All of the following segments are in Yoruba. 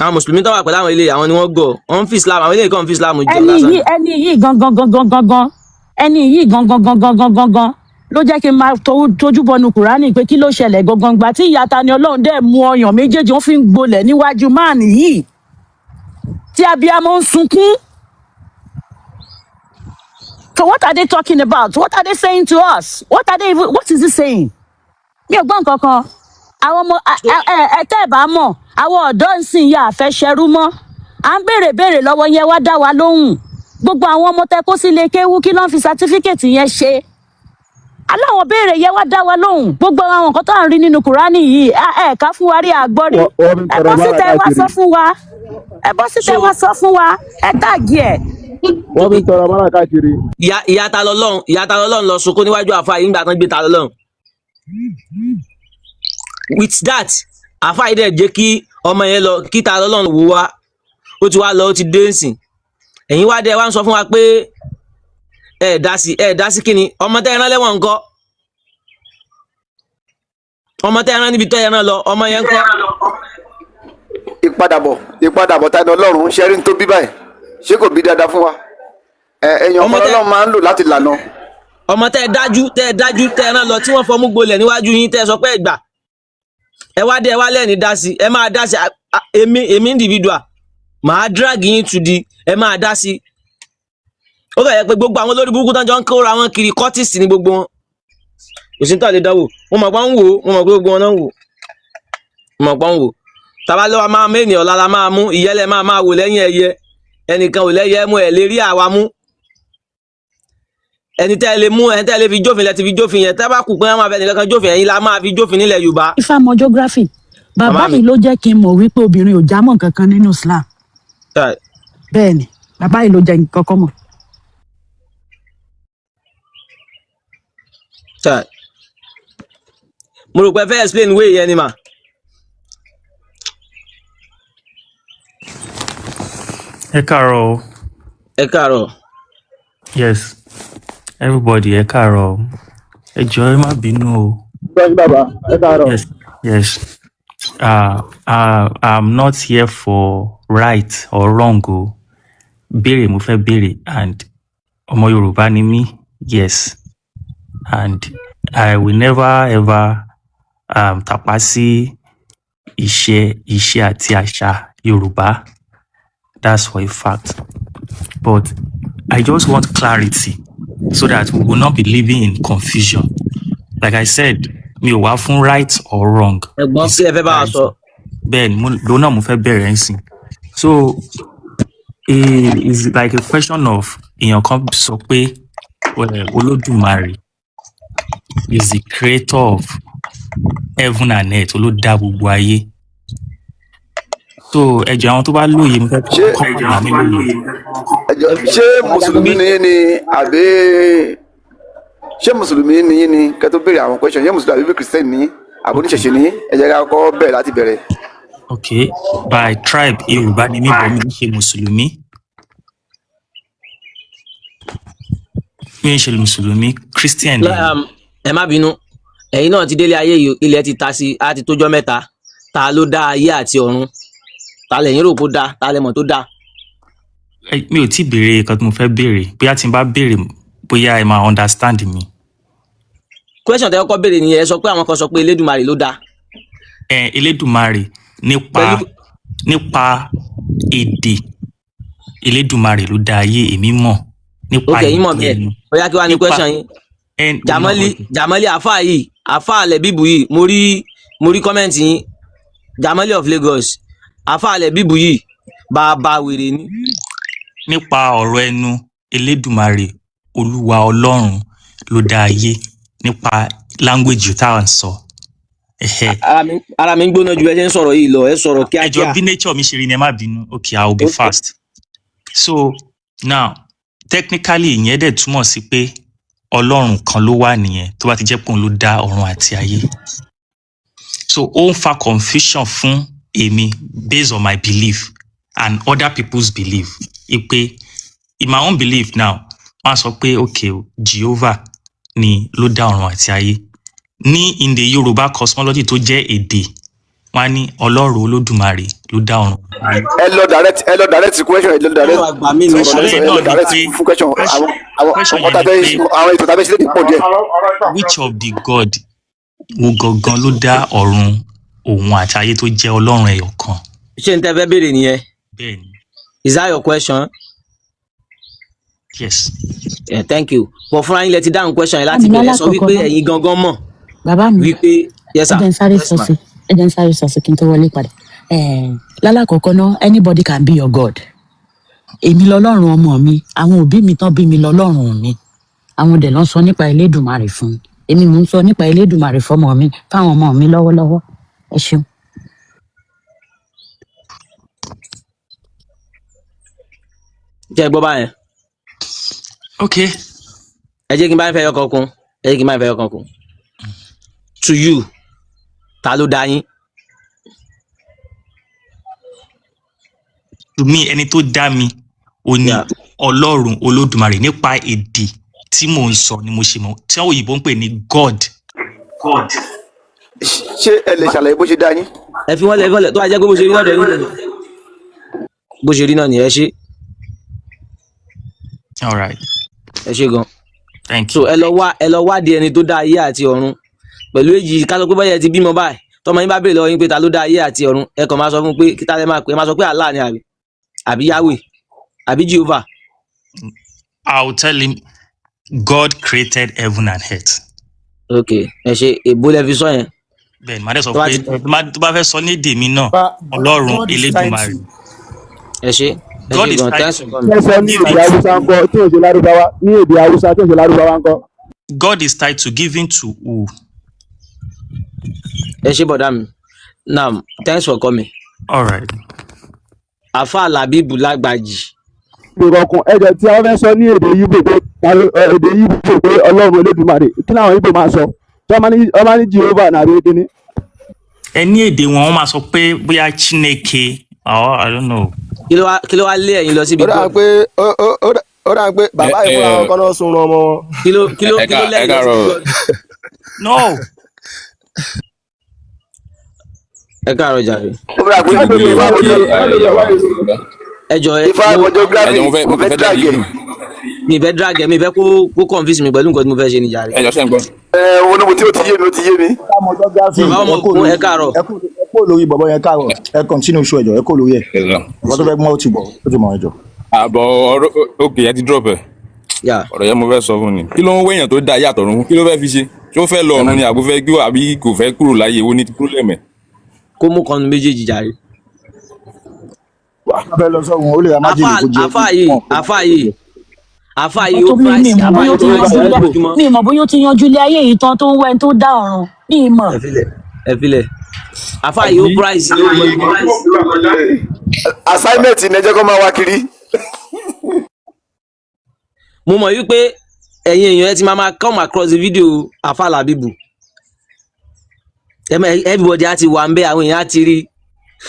àwọn mùsùlùmí tó wà pẹ̀lú àwọn ilé àwọn ni wọ́n gọ̀ wọ́n fi Islam àwọn ilé kan fi Islam jọ ẹni lásán. yìí ẹni yìí gangan ló jẹ́ kí n máa tójú bọnu Kùránì pé kí ló ṣẹlẹ̀ gangan gbà tí ìyá Tani Olohun dẹ̀ mú ọyàn méjèèjì wọ́n fi ń gbolẹ̀ níwájú máàní yìí tí abiyamọ ń sunkún. So what are they talking about? What are they saying to us? What is he saying? Mi ò gbọ́ nǹkan kan. Àwọn ọmọ tẹ́ ẹ̀ bá mọ̀ àwọn ọ̀dọ́ ń sìn yà fẹ́ ṣẹrú mọ́. À ń béèrè lọ́wọ́ yẹn wá dá wa lóhùn. Gbogbo àwọn ọmọ tẹ́ kó sílé kéwú kí ló ń fi sátífíkẹ̀tì yẹn ṣe. Aláwọ̀ béèrè yẹn wá dá wa lóhùn. Gbogbo àwọn nǹkan tó à ń rí nínú Kùránì yìí ká fún wa rí àgbọ́rí. Ẹ bọ́ síta ẹ wá sọ fún wa. Ẹ bọ́ síta ẹ wá sọ fún wa. Ẹ tàgì ẹ̀. Wọ́n fi tọrọ bára káàkiri. Ìyá Ta lọ́lọ́run lọ sunkún níwájú àfáà yìí nígbà tán gbé Ta lọ́lọ́run. With that àfáà yìí dẹ̀ jẹ́ kí ọmọ yẹn lọ kí Ta lọ́lọ́run wò wá ó ti wá lọ ó ti dé nsìn ẹ̀yin wá dé wá ń sọ fún wa pé ẹ dá sí kíni ọmọ tẹ́ ẹ rán lẹ́wọ̀n ńkọ́ ọmọ tẹ́ ẹ rán níbi tẹ́ ẹ rán lọ ọmọ yẹn ńkọ́. ìpadàbọ̀ Tani Olohun ṣe rí ní tó bí báyìí ṣé kò bí dáadáa fún wa ẹ̀yàn ọmọ Ọlọ́run máa ń lò láti lànà. ọmọ tẹ́ ẹ dájú tẹ́ ẹ rán lọ tí wọ́n fọmú gbolẹ̀ níwájú yín tẹ́ ẹ sọ pé ẹ gbà ẹ wá dé ẹ wá lẹ́ni dá sí ẹ máa dá sí èmi individual màá drag yín to the ẹ máa dá sí. Ó fẹ́ yẹ pé gbogbo àwọn olórí burúkú tán jọ ń kóra wọn kiri cortis ní gbogbo wọn kò sí ní tàlẹ́ dánwò mo mọ̀ pé ń wò ó mo mọ̀ pé gbogbo wọn náà ń wò mo mọ̀ pé ń wò tàbá lọ́wọ́ máa mú ènìyàn lára máa mú ìyẹ́lẹ̀ máa wò lẹ́yìn ẹyẹ ẹnìkan ò lẹ́yẹ mú ẹ̀ lè rí àwa mú ẹni tẹ́ ẹ lè mú ẹni tẹ́ ẹ lè fi jófin lẹ ti fi jófin yẹn tẹ́ bá kù pé wọ́n máa fẹ́ nìkan kan jófin ẹ̀yin la máa fi jófin nílẹ̀ Yorùbá. Ifá mọ geography bàbá mi ló jẹ́ kí n mọ̀ wípé obìnrin ò jámọ́ kankan nínú Islam bẹ́ẹ̀ ni bàbá yìí ló jẹ́ kankan mọ̀. mo rò pé fẹ́ explain way yẹn ni mà. Ẹ káàárọ̀ o. Ẹ káàárọ̀. Yes, everybody ẹ káàárọ̀. Ẹ jọ̀ọ́ ẹ má bínú o. Bẹ́ẹ̀ni bàbá ẹ káàárọ̀. Yes. I'm not here for right or wrong o. Béèrè mo fẹ́ béèrè and ọmọ Yorùbá ni mí. Yes. And I will never ever tàpá sí ìṣe àti àṣà Yorùbá. That's for a fact. But I just want clarity so that we will not be living in confusion. Like I said, mi ò wá fún right or wrong. Ẹ̀gbọ́n sí ẹ fẹ́ bá wa sọ. Bẹ́ẹ̀ni, lónà mo fẹ́ bẹ̀rẹ̀ ńsìn. So it's like a question of èèyàn kan sọ pé Olódùmarè is the creator of heaven and earth, ló dá gbogbo ayé. So ẹjọ àwọn tó bá lóye mo fẹ́ kọ́ ọ̀nà mi lóye. Ṣé mùsùlùmí ni yín ni àbí ṣé mùsùlùmí ni yín ni kẹ́ tó béèrè àwọn question ṣé mùsùlùmí àbí Christian ni yín àbí oníṣẹ̀ṣe ni yín ẹ jẹ́ ká kọ́ bẹ̀rẹ̀ láti bẹ̀rẹ̀. Okay, by tribe Yorùbá ni mí bọ̀ mi ṣe mùsùlùmí. Mi ṣe mùsùlùmí Christian ni. Ẹ má bínú ẹ̀yin náà ti délé ayé yìí ilẹ̀ ti ta sí á ti tójọ́ mẹ́ta ta ló dá ayé àti ọ̀run ta lẹ̀yin rò kó dá ta lẹ̀mọ̀ tó dá. Mi ò tí béèrè nǹkan tí mo fẹ́ béèrè bóyá tí n bá béèrè bóyá ẹ máa understand mi. Question tẹ́ kọ́kọ́ béèrè nìyẹn ẹ sọ pé àwọn kan sọ pé Elédùmarè ló dá. Elédùmarè nípa èdè Elédùmarè ló dá ayé èmi mọ̀ nípa èdè. Ok, yín mọ̀ bẹ́ẹ̀ bóyá kí wàá ní question yín. Jamali afa yìí afa Alẹ́bíbù yìí mo rí comment yín Jamali of Lagos afa Alẹ́bíbù yìí bàbá wèrè ni. Nípa ọ̀rọ̀ ẹnu Elédùmarè Olúwa Ọlọ́run ló dá ayé nípa language tá à ń sọ. Ara mi ń gbóná ju ẹ ṣe ń sọ̀rọ̀ yìí lọ ẹ sọ̀rọ̀ kíákíá. Ẹjọ́ bí nature mi ṣe rí ni ẹ má bínú. Okay, I will be fast. So now technically ìyẹn dẹ̀ túmọ̀ sí pé Ọlọ́run kan ló wà nìyẹn tó bá ti jẹ́ pé òun ló dá ọ̀run àti ayé. So ó ń fa confusion fún èmi based on my belief and other people's belief. Ipe in my own belief now wọ́n á sọ pé okay Jehovah ni ló dá ọ̀run àti ayé. Ní in the Yorùbá cosmology tó jẹ́ èdè wọ́n á ní Ọlọ́run Olódùmarè ló dá ọ̀run. ẹ lọ direct question ẹ lọ direct Ọlọ́run àgbà mi ni Question ẹ lọ direct fún question question àwọn ètò tàbí sílẹ̀ ti pọ̀ díẹ̀. which of the God wo gangan ló dá ọ̀run òun àti ayé tó jẹ́ Ọlọ́run ẹyọ kan? ṣé n tẹ́ fẹ́ béèrè nìyẹn? Bẹ́ẹ̀ ni. Is that your question? Yes. Yeah, thank you. But fúnra yín lẹ ti dáhùn question yẹn láti bẹ̀rẹ̀ sọ wípé ẹ̀yin gangan mọ̀ bàbá mi wípé yes sir. ẹ jẹ́ n sáré sọ sí kí n tó wọlé padà. Lálàkọ̀ọ́kọ́ náà anybody can be your God. Èmi lọ́lọ́run ọmọ mi, àwọn òbí mi tán bí mi lọ́lọ́run mi. Àwọn dẹ̀ ló ń sọ nípa Elédùmarè fún mi. Èmi mò ń sọ nípa Elédùmarè fọ́mọ mi fáwọn ọmọ mi lọ́wọ́lọ́wọ́. Ẹ ṣeun. Jẹ́ gbọ́ báyẹn. Okay. Ẹ jẹ́ kí n bá ń fẹ́ yọkan kún. Ẹ jẹ́ kí n bá ń fẹ́ yọkan kún. To you, ta ló dá yín? To me, ẹni tó dá mi ó ní Yeah. Ọlọ́run Olódùmarè nípa èdè tí mò ń sọ ni mo ṣe mọ̀ tí àwọn òyìnbó ń pè ní God. ṣé ẹ lè ṣàlàyé bó ṣe dá yín. Ẹ fi wọ́n lẹ̀ tó wá jẹ́ pé bó ṣe rí náà dẹ̀ yín. Bó ṣe rí náà ni ẹ ṣe. All right. Ẹ ṣe gan. Thank So you. ẹ lọ wádìí ẹni tó dá ayé àti ọ̀run. Pẹ̀lú èjì ká sọ pé bọ́yá ẹ ti bímọ báyìí. Tọ́mọ yín bá béèrè lọ́wọ́ yín pé ta ló dá ayé àti ọ̀run. Ẹ kàn máa sọ fún pé kí ta lẹ máa pè é máa sọ pé Allah ni àbí Yahweh àbí Jehovah. I'll tell him God created heaven and earth. Okay, ẹ ṣe èbó lẹ fi sọ yẹn. Bẹ́ẹ̀ni, màá dẹ̀ sọ Tó bá pé ti- tó bá fẹ́ sọ ní èdè mi náà Ọlọ́run Elédùmarè. Ẹ ṣe. Ẹ God ṣe is gan. trying Thanks to- for coming. ẹ sọ ní èdè haúsá ńkọ́ tí ò ṣe lárúbáwá ní èdè haúsá tí ò ṣe lárúbáwá ńkọ́. God is tied to giving to who? Ẹ ṣe bọ̀dá mi. Now, thanks for coming. All right. Àfáà Làbíbù Lágbàjì. ìrọ̀kùn ẹ̀jẹ̀ tí wọ́n fẹ́ sọ ní èdè yíbò pé èdè yíbò pé ọlọ́run Olódùmarè kí làwọn yíbò máa sọ tí wọ́n máa ní Jehovah nàbí kíní. Ẹ ní èdè wọn, wọ́n máa sọ pé bóyá Chineke or I don't know. Kí ló wá lé ẹ̀yin lọ síbi ó dà pé ó dà pé bàbá yìí fúnra wọn kọ́ náà sun ọmọ wọn. kí ló lẹ́yìn lọ síbi God? No. Ẹ káàárọ̀ jàre. ó bẹ̀rẹ̀ pé Ẹ jọ ẹ ifá ìmọ̀ geography mo fẹ́ drag ẹ̀. mi fẹ́ drag ẹ mi fẹ́ kó confuse mi pẹ̀lú nǹkan tí mo fẹ́ ṣe ní jàre. ẹjọ ṣe ń gbọ́. oníbo tí ó ti yé mi ó ti yé mi. ọmọ geography Bàbá ọmọ ògùn ẹ káàárọ̀. ẹ kó lórí bọ̀bọ̀ yẹn káàárọ̀ ẹ continue show ẹjọ ẹ kó lórí ẹ ọkọ tó fẹ́ mọ́ ó ti mọ̀ ẹjọ. àbọ̀ ọ̀rọ̀ òkè ẹ ti drop ẹ̀ Yeah. ọ̀rọ̀ yẹn mo fẹ́ sọ fún ni kí ló ń wéyàn tó dá yàtọ̀ rún kí ló fẹ́ fi ṣe ṣé ó fẹ́ lọ ọ̀run ni àbò fẹ́ gbé àbí kò fẹ́ kúrò láyé wo ní problem ẹ̀. Kó mú kan nu méjèèjì jàre. wọ́n fẹ́ lọ sọ́run ó lè ra májèlé kó jẹ́ Àfáà yìí Tó ó mi price mọ̀ àfáà bóyá yìí ó ti ó price yanjú lójúmọ́. mi mọ̀ bóyá ó ti yanjú ilé ayé yìí tán tó ń wẹ́n tó dá ọ̀run mi mọ̀. Ẹ filẹ̀. Àfáà yìí ó price lójúmọ́. assignment ni ẹ jẹ́ kó máa wá kiri. Mo mọ̀ wípé ẹ̀yin èèyàn ẹ ti máa come across the video Àfáà Làbíbù. Everybody á ti wà ń bẹ̀ àwọn èèyàn á ti rí.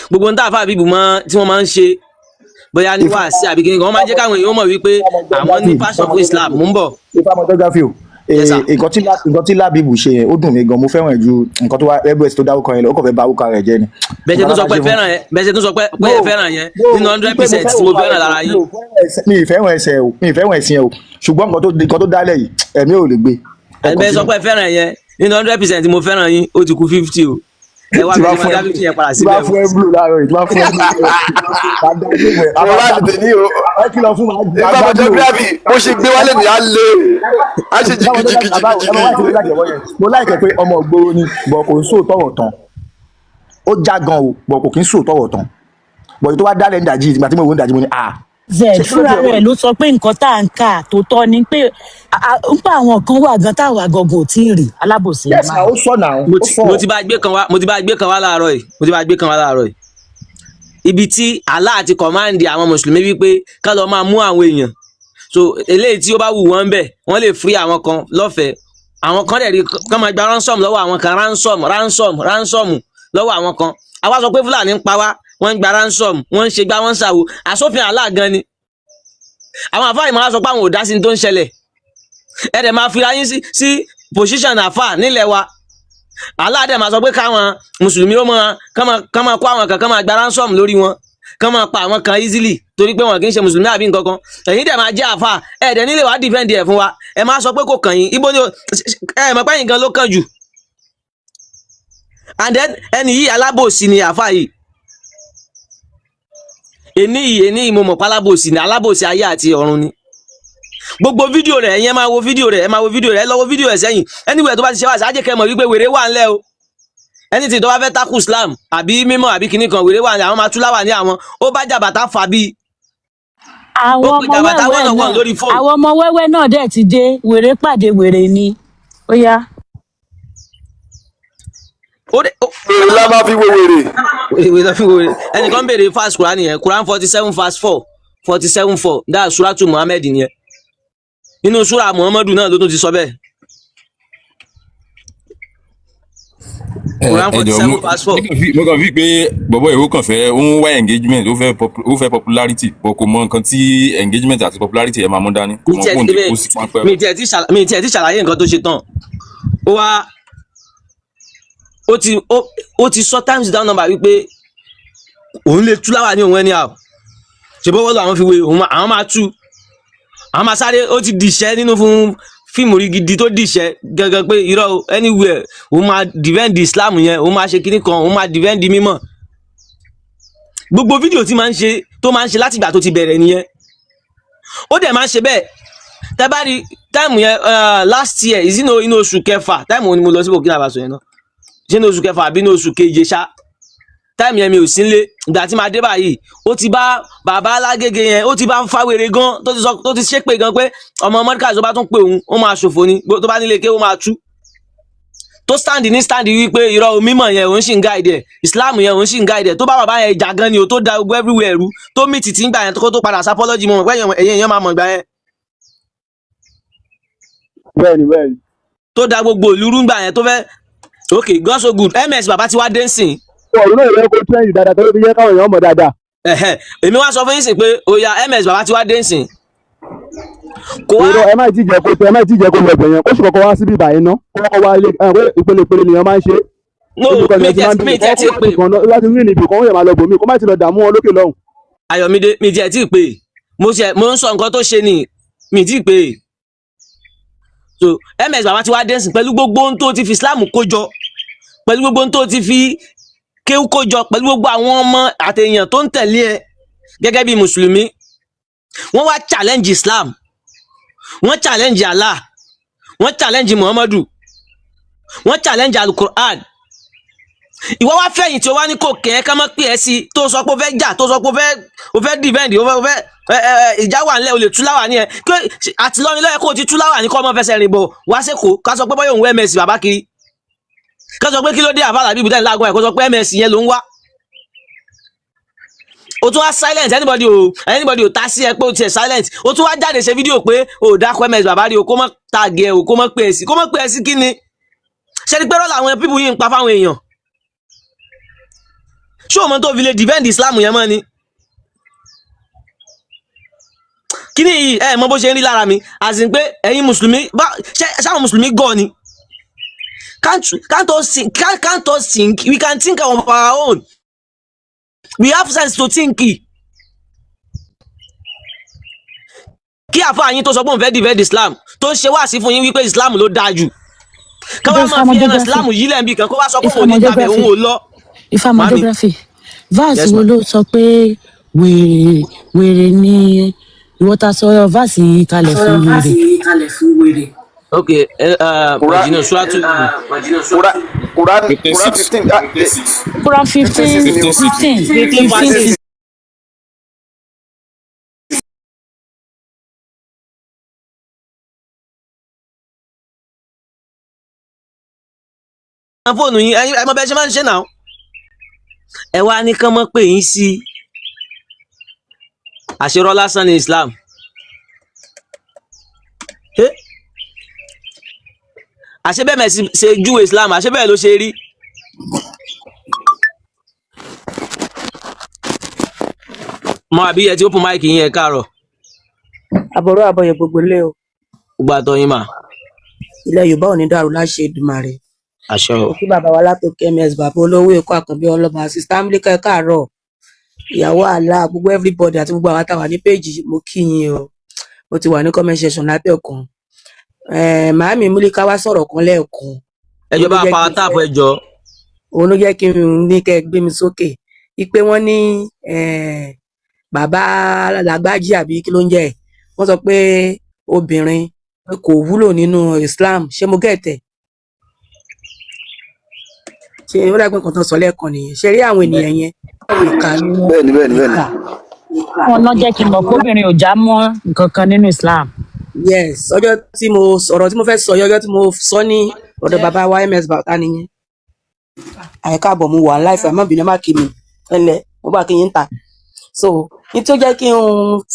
Gbogbo ń tá Àfáà Làbíbù tí wọ́n máa ń ṣe bóyá ní wàásí àbí kí ni wọ́n máa jẹ́ káwọn èèyàn mọ̀ wípé àwọn ní passion fún Islam. Mò ń bọ̀. ifá ọmọ geography o Yes, sir. nǹkan tí Lábíbù ṣe yẹn ó dùn mí gan mo fẹ́ràn ẹ̀ ju nǹkan tó wá ẹgbẹ́ tó dárúkọ yẹn lọ ó kàn fẹ́ bà orúkọ rẹ̀ jẹ́ ni. Bẹ́ẹ̀ ṣe tún sọ pé ẹ fẹ́ràn yẹn nínú 100% tí mo fẹ́ràn lára yín. mi ì fẹ́ràn ẹsẹ̀ o mi ì fẹ́ràn ẹ̀sìn ẹ̀ o ṣùgbọ́n nǹkan tó dálẹ̀ yìí ẹ̀mí ò lè gbé. Bẹ́ẹ̀ sọ pé ẹ fẹ́ràn yẹn nínú 100% tí mo fẹ́ràn yín ó ti kú 50 o. Ẹ wá bí wọ́n dá 50 yẹn padà tí bá síbẹ̀ o. fún ẹ blue láàárọ̀ yìí tí bá fún ẹ blue mo bá ti tèmi o. ẹ kìlọ̀ fún ifá ìmọ̀ geography bó ṣe gbé wálé ni á lé á ṣe jìkìjìkìjìkì. mo láìpẹ́ pé ọmọ ògbóró ni bọ̀ kò ń sòótọ́rọ̀ tán ó já gan o bọ̀ kò kí ń sòótọ́rọ̀ tán bọ̀ tó wá dálẹ̀ ń dàjí ìgbà tí mo wò ń dàjí mo ní Zed fúnra rẹ̀ ló sọ pé nǹkan tá à ń kà tó tọ́ ni pé ń pa àwọn kan wà gan táwa gangan ò tí ì rí alábòsí. yes na ó sọ náà ó sọ. Mo ti bá gbé kan wá láàárọ̀ yìí. Ibi tí Allah ti command àwọn mùsùlùmí wípé ká lọ máa mú àwọn èèyàn. So eléyìí tí ó bá wù wọ́n bẹ̀ wọ́n lè free àwọn kan lọ́fẹ̀ẹ́. Àwọn kan dẹ̀ rí kán máa gba ransom lọ́wọ́ àwọn kan ransom lọ́wọ́ àwọn kan. Àwa sọ pé Fúlàní ń pa wá wọ́n ń gba ransom wọ́n ń ṣe gbá wọ́n ń ṣàwò àsófin Allah gan ni. Àwọn àfáà ìmọ̀ wá sọ pé àwọn ò dá sí ní tó ń ṣẹlẹ̀. Ẹ dẹ̀ máa fira yín sí position àfáà nílẹ̀ wa. Allah dẹ̀ máa sọ pé káwọn mùsùlùmí ó máa kán máa kó àwọn kan kán máa gba ransom lórí wọn kán máa pa àwọn kan easily torí pé wọn kì í ṣe mùsùlùmí àbí nǹkan kan ẹ̀yin dẹ̀ máa jẹ́ àfà ẹ̀ dẹ̀ nílé wàá defend ẹ̀ fún wa ẹ máa sọ pé kò kàn yín ibo ni ẹ mọ̀ pé yín gan ló kàn jù and then ẹni yìí alábòsí ni àfà yìí èní yìí mo mọ̀ pé alábòsí ni alábòsí ayé àti ọ̀run ni gbogbo fídíò rẹ̀ ẹ̀yin ẹ máa wo fídíò rẹ̀ ẹ lọ wo fídíò rẹ̀ sẹ́yìn anywhere tó bá ti ṣe wá sí ajé kẹmọ̀ wípé wèrè wà ńlẹ̀ o anything tó bá fẹ́ takù Islam àbí mímọ́ àbí kinní kan wèrè wà ní àwọn máa tú láwà ní àwọn ó bá jàbàtà fà bí àwọn ó pe ọmọ jàbàtà wẹ́wẹ́ one-on-one náà lórí fóònù. àwọn ọmọ wẹ́wẹ́ náà dẹ̀ ti dé wèrè pàdé wèrè ni ó yá. èrè la máa fi wo wèrè. ẹnìkan béèrè fast Quran yẹn Quran 47 verse 4 47:4 dáa suratu Muhammad nìyẹn nínú sura Muhammadu náà ló tún ti sọ bẹ́ẹ̀. Quran 47 verse 4. mo kàn fi pé bọ̀bọ̀ ìwé kan fẹ́ ó ń wá engagement ó fẹ́ popularity bọ̀ kò mọ nǹkan tí engagement àti popularity ẹ̀ máa mú dání kò mọ kóun ti kó sí pánpẹ́. mi tiẹ̀ ti ṣàlàyé nǹkan tó ṣe tán ó wá ó ti sọ times down number wípé òun lè tú láwà ní òun ẹni àwọ̀ ṣe bọ́wọ́ lọ àwọn fi wé àwọn máa tú àwọn máa sáré ó ti dìṣẹ́ nínú fún fíìmù rí gidi tó dìṣẹ́ gẹ́gẹ́ pé irọ́ anywhere òun máa defend Islam yẹn òun máa ṣe kíní kan òun máa defend mímọ́ gbogbo fídíò tí máa ń ṣe láti ìgbà tó ti bẹ̀rẹ̀ nìyẹn ó dẹ̀ máa ń ṣe bẹ́ẹ̀ tẹ́ bá rí táìmù yẹn last year inú oṣù kẹfà táìmù ni mo lọ sí Burkina Faso yẹn náà ṣé ní oṣù kẹfà àbí ní oṣù keje ṣá táìmù yẹn mi ò sí nílé ìgbà tí máa dé báyìí ó ti bá bàbá alágége yẹn ó ti bá ń fáwèrè gan tó ti ṣépè gan pé ọmọ mọ́ríkà tó bá tún pé òun ó máa ṣòfò ni tó bá nílé ké ó máa tú tó stand wípé irọ́ mímọ̀ yẹn òun sì ń gáìdì ẹ̀ Islam yẹn òun sì ń gáìdì ẹ̀ tó bá bàbá yẹn ìjà gan ni o tó da gbogbo everywhere rú tó mì tìtì ń gbà yẹn tó padà sápọ́lọ́jì mọ̀ pé ẹ̀yìn èèyàn máa mọ̀ gbà yẹn. bẹ́ẹ̀ni. tó da gbogbo ìlú rú ń gbà yẹn tó fẹ́ okay God so good MS bàbá ti wá dé nsìn. ọ̀run náà yẹ kó tẹ́yìn dáadáa tó fi yẹ káwọn èèyàn mọ̀ dáadáa. èmi wá sọ fún yín sìn pé oya MS bàbá ti wá dé nsìn. kò wá ẹ má ti jẹ kó lọ bẹ̀yẹn kó sì kọ́kọ́ wá síbí ìbàyẹn ná kó kọ́kọ́ wá ilé ìpele nìyẹn máa ń ṣe. no mi tiẹ̀ tí ì pè. láti rí níbi kan ó yẹ máa lọ bòmí kó má ti lọ dààmú wọn lókè lọ́hùn. Ayọ̀mídé mi tiẹ̀ tí ì pè mo ń sọ nǹkan tó ṣe ni mi tí ì pè. so MS bàbá ti wá dé nsìn pẹ̀lú gbogbo ohun tó ti fi Islam kó jọ pẹ̀lú gbogbo ohun tó ti fi kéwú kó jọ pẹ̀lú gbogbo àwọn ọmọ àtẹ̀yàn tó ń tẹ̀lé ẹ gẹ́gẹ́ bí mùsùlùmí wọ́n wá challenge Islam wọ́n challenge Allah wọ́n challenge Muhammadu wọ́n challenge Al-Quran ìwọ wá fẹ̀yìn tí o wá ní kò kẹ́ ẹ́ ká má pè ẹ́ sí tó sọ pé o fẹ́ jà tó sọ pé o fẹ́ defend o fẹ́ ìjà wà nílẹ̀ o lè tú láwà ní ẹ pé àtìlọ́ni lọ́yẹ kó o ti tú láwà ní kọ́ ọmọ fẹsẹ̀ rìn bọ̀ wá sẹ́kọ̀ọ́ ká sọ pé bọ́yọ̀ òun MS bàbá kiri ká sọ pé kí ló dé àbálà bíbí tẹ́lẹ̀ lágùn ẹ̀ kó sọ pé MS yẹn ló ń wá o tún wá silent anybody ò tá sí ẹ pé o tiẹ̀ silent o tún wá jáde ṣe fídíò pé o dákọ MS bàbá rí o kó mọ́ tàgé ẹ o kó mọ́ pè é sí kí ni ṣe ni pé rọ́ọ̀lù àwọn pípù yìí ń pa fáwọn èèyàn ṣé o mọ̀ tó fi lè defend Islam yẹn mọ́ ni kí ni yìí ẹ mọ̀ bó ṣe ń rí lára mi as in pé ẹ̀yin mùsùlùmí ṣáwọn mùsùlùmí gọ̀ ni can't us think we can think of our own we have sense to think kí àfáà yín tó sọ pé òun fẹ́ defend Islam tó ń ṣe wáàsí fún yín wípé Islam ló dáa jù káwá máa fi ẹran Islam yìí lẹ́ẹ̀mí kan kó wá sọ pé òun ní gbàgbé òun ò lọ. Ifeanyi geography verse wo ló sọ pé wèrè ni ìwọ ta sọ verse yìí kalẹ̀ fún wèrè. ok Majina suratu Quran 15 Quran 15. fóònù yín ẹ mọ̀ bẹ́ẹ̀ ṣe máa ń ṣe náà ẹ wá ní kán mọ́ pé yín sí àṣírọ́ lásán ní Islam àṣẹ bẹ́ẹ̀ mẹ́sì ṣe júwe Islam àṣẹ bẹ́ẹ̀ ló ṣe rí. mọ àbí ẹ ti open mic yín ẹ káàárọ̀. àbọ̀rọ̀ àbọ̀yẹ̀ gbogbo ilé o. gbogbo àtọ̀ yín mà. ilẹ̀ Yorùbá ò ní dàrú láṣẹ Èdùmàrè. àṣẹ o. mo kí bàbá wa látòkè ms bàbá olówó èkó àkànbí ọlọ́ba sista amílíkà ẹ káàárọ̀ ìyàwó àlá gbogbo everybody àti gbogbo àwọn táwa ní péjì mo kí yín o mo ti wà ní comment section látẹ̀kùn màámi múlíkà wá sọ̀rọ̀ kan lẹ́ẹ̀kan ẹjọ́ bá pa táàpù ẹjọ́. òun ló jẹ́ kí n ní kẹ́ gbé mi sókè ipe wọ́n ní bàbá Lágbájí àbí kí ló ń jẹ́ wọ́n sọ pé obìnrin kò wúlò nínú Islam ṣé mo gẹ̀tẹ̀ ṣe ó dàgbé nǹkan tó sọ lẹ́ẹ̀kan nìyẹn ṣe rí àwọn ènìyàn yẹn ìkà ni wọ́n bẹ́ẹ̀ni bẹ́ẹ̀ni bẹ́ẹ̀ni. wọn náà jẹ́ kí n mọ̀ kóbìnrin ò já mọ́ nǹkan kan nínú Islam. yes ọjọ́ tí mo sọ̀rọ̀ tí mo fẹ́ sọ ọjọ́ tí mo sọ ní ọ̀dọ̀ bàbá wa ms bàtà nìyẹn àyíká àbọ̀ mo wà láìfẹ́ àmọ́ ìbínú má kí mi ẹlẹ́ mo bá kí yín ta so ní tó jẹ́ kí n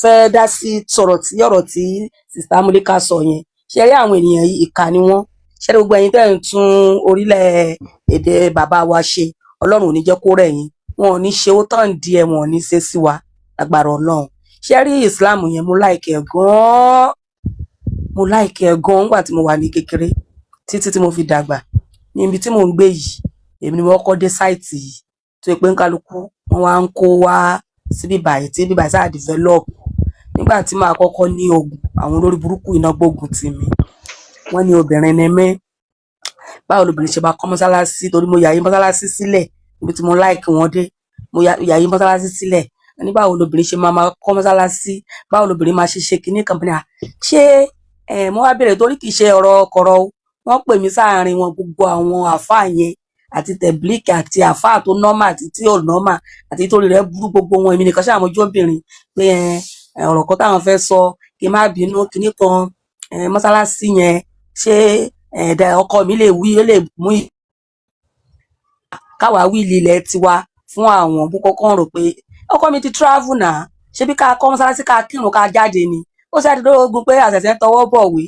fẹ́ dá sí ọ̀rọ̀ tí sista Múlíkà sọ yẹn ṣe rí àwọn ènìyàn yìí ìkà ni wọ́n ṣe rí gbogbo ẹ̀yin tẹ́ ń tún orílẹ̀ èdè bàbá wa ṣe Ọlọ́run ò ní jẹ́ kó rẹ̀ yín wọn ò ní ṣe ó tán díẹ̀ wọn ò ní ṣe sí wa lágbára Ọlọ́run ṣe rí Islam yẹn mo láìkẹ gan nígbà tí mo wà ní kékeré títí tí mo fi dàgbà níbi tí mò ń gbé yìí èmi ni wọ́n kọ́ dé sáìtì yìí tó yẹ pé ń kálukú wọn wá ń kó wá sí bíbáyìí tí bíbáyìí sáà develop nígbà tí màá kọ́kọ́ ní ogun àwọn olórí burúkú iná gbógun tì mí wọ́n ní obìnrin ni mí báwo lobìnrin ṣe máa kọ́ mọ́sálásí torí mo yàyí mọ́sálásí sílẹ̀ níbi tí mo láìkí wọn dé mo yàyí mọ́sálásí sílẹ̀ ní báwo lobìnrin ṣe máa kọ́ mọ́sálásí báwo lobìnrin máa ṣe kinní kan bí ṣé mo wá bèrè torí kì í ṣe ọ̀rọ̀ kọ̀rọ̀ wọ́n pè mí sáàárín wọn gbogbo àwọn àfáà yẹn àti tẹ̀blíkì àti àfáà tó nọ́mà àti tí ò nọ́mà àti torí rẹ̀ burú gbogbo wọn èmi nìkan ṣàmójú obìnrin pé ọ̀rọ̀ kan táwọn fẹ́ sọ kí n má bínú kinní kan mọ́sálásí yẹn ṣé ọkọ mi lè wí ó lè mú káwa wíìlì ilẹ̀ tiwa fún àwọn bó kọ́kọ́ rò pé ọkọ mi ti travel náà ṣé bí ká kọ́ mọ́sálásí ká kírun ká jáde ni ó ṣáà ti dógún pé àṣẹ̀ṣẹ̀ tọwọ́ bọ̀wé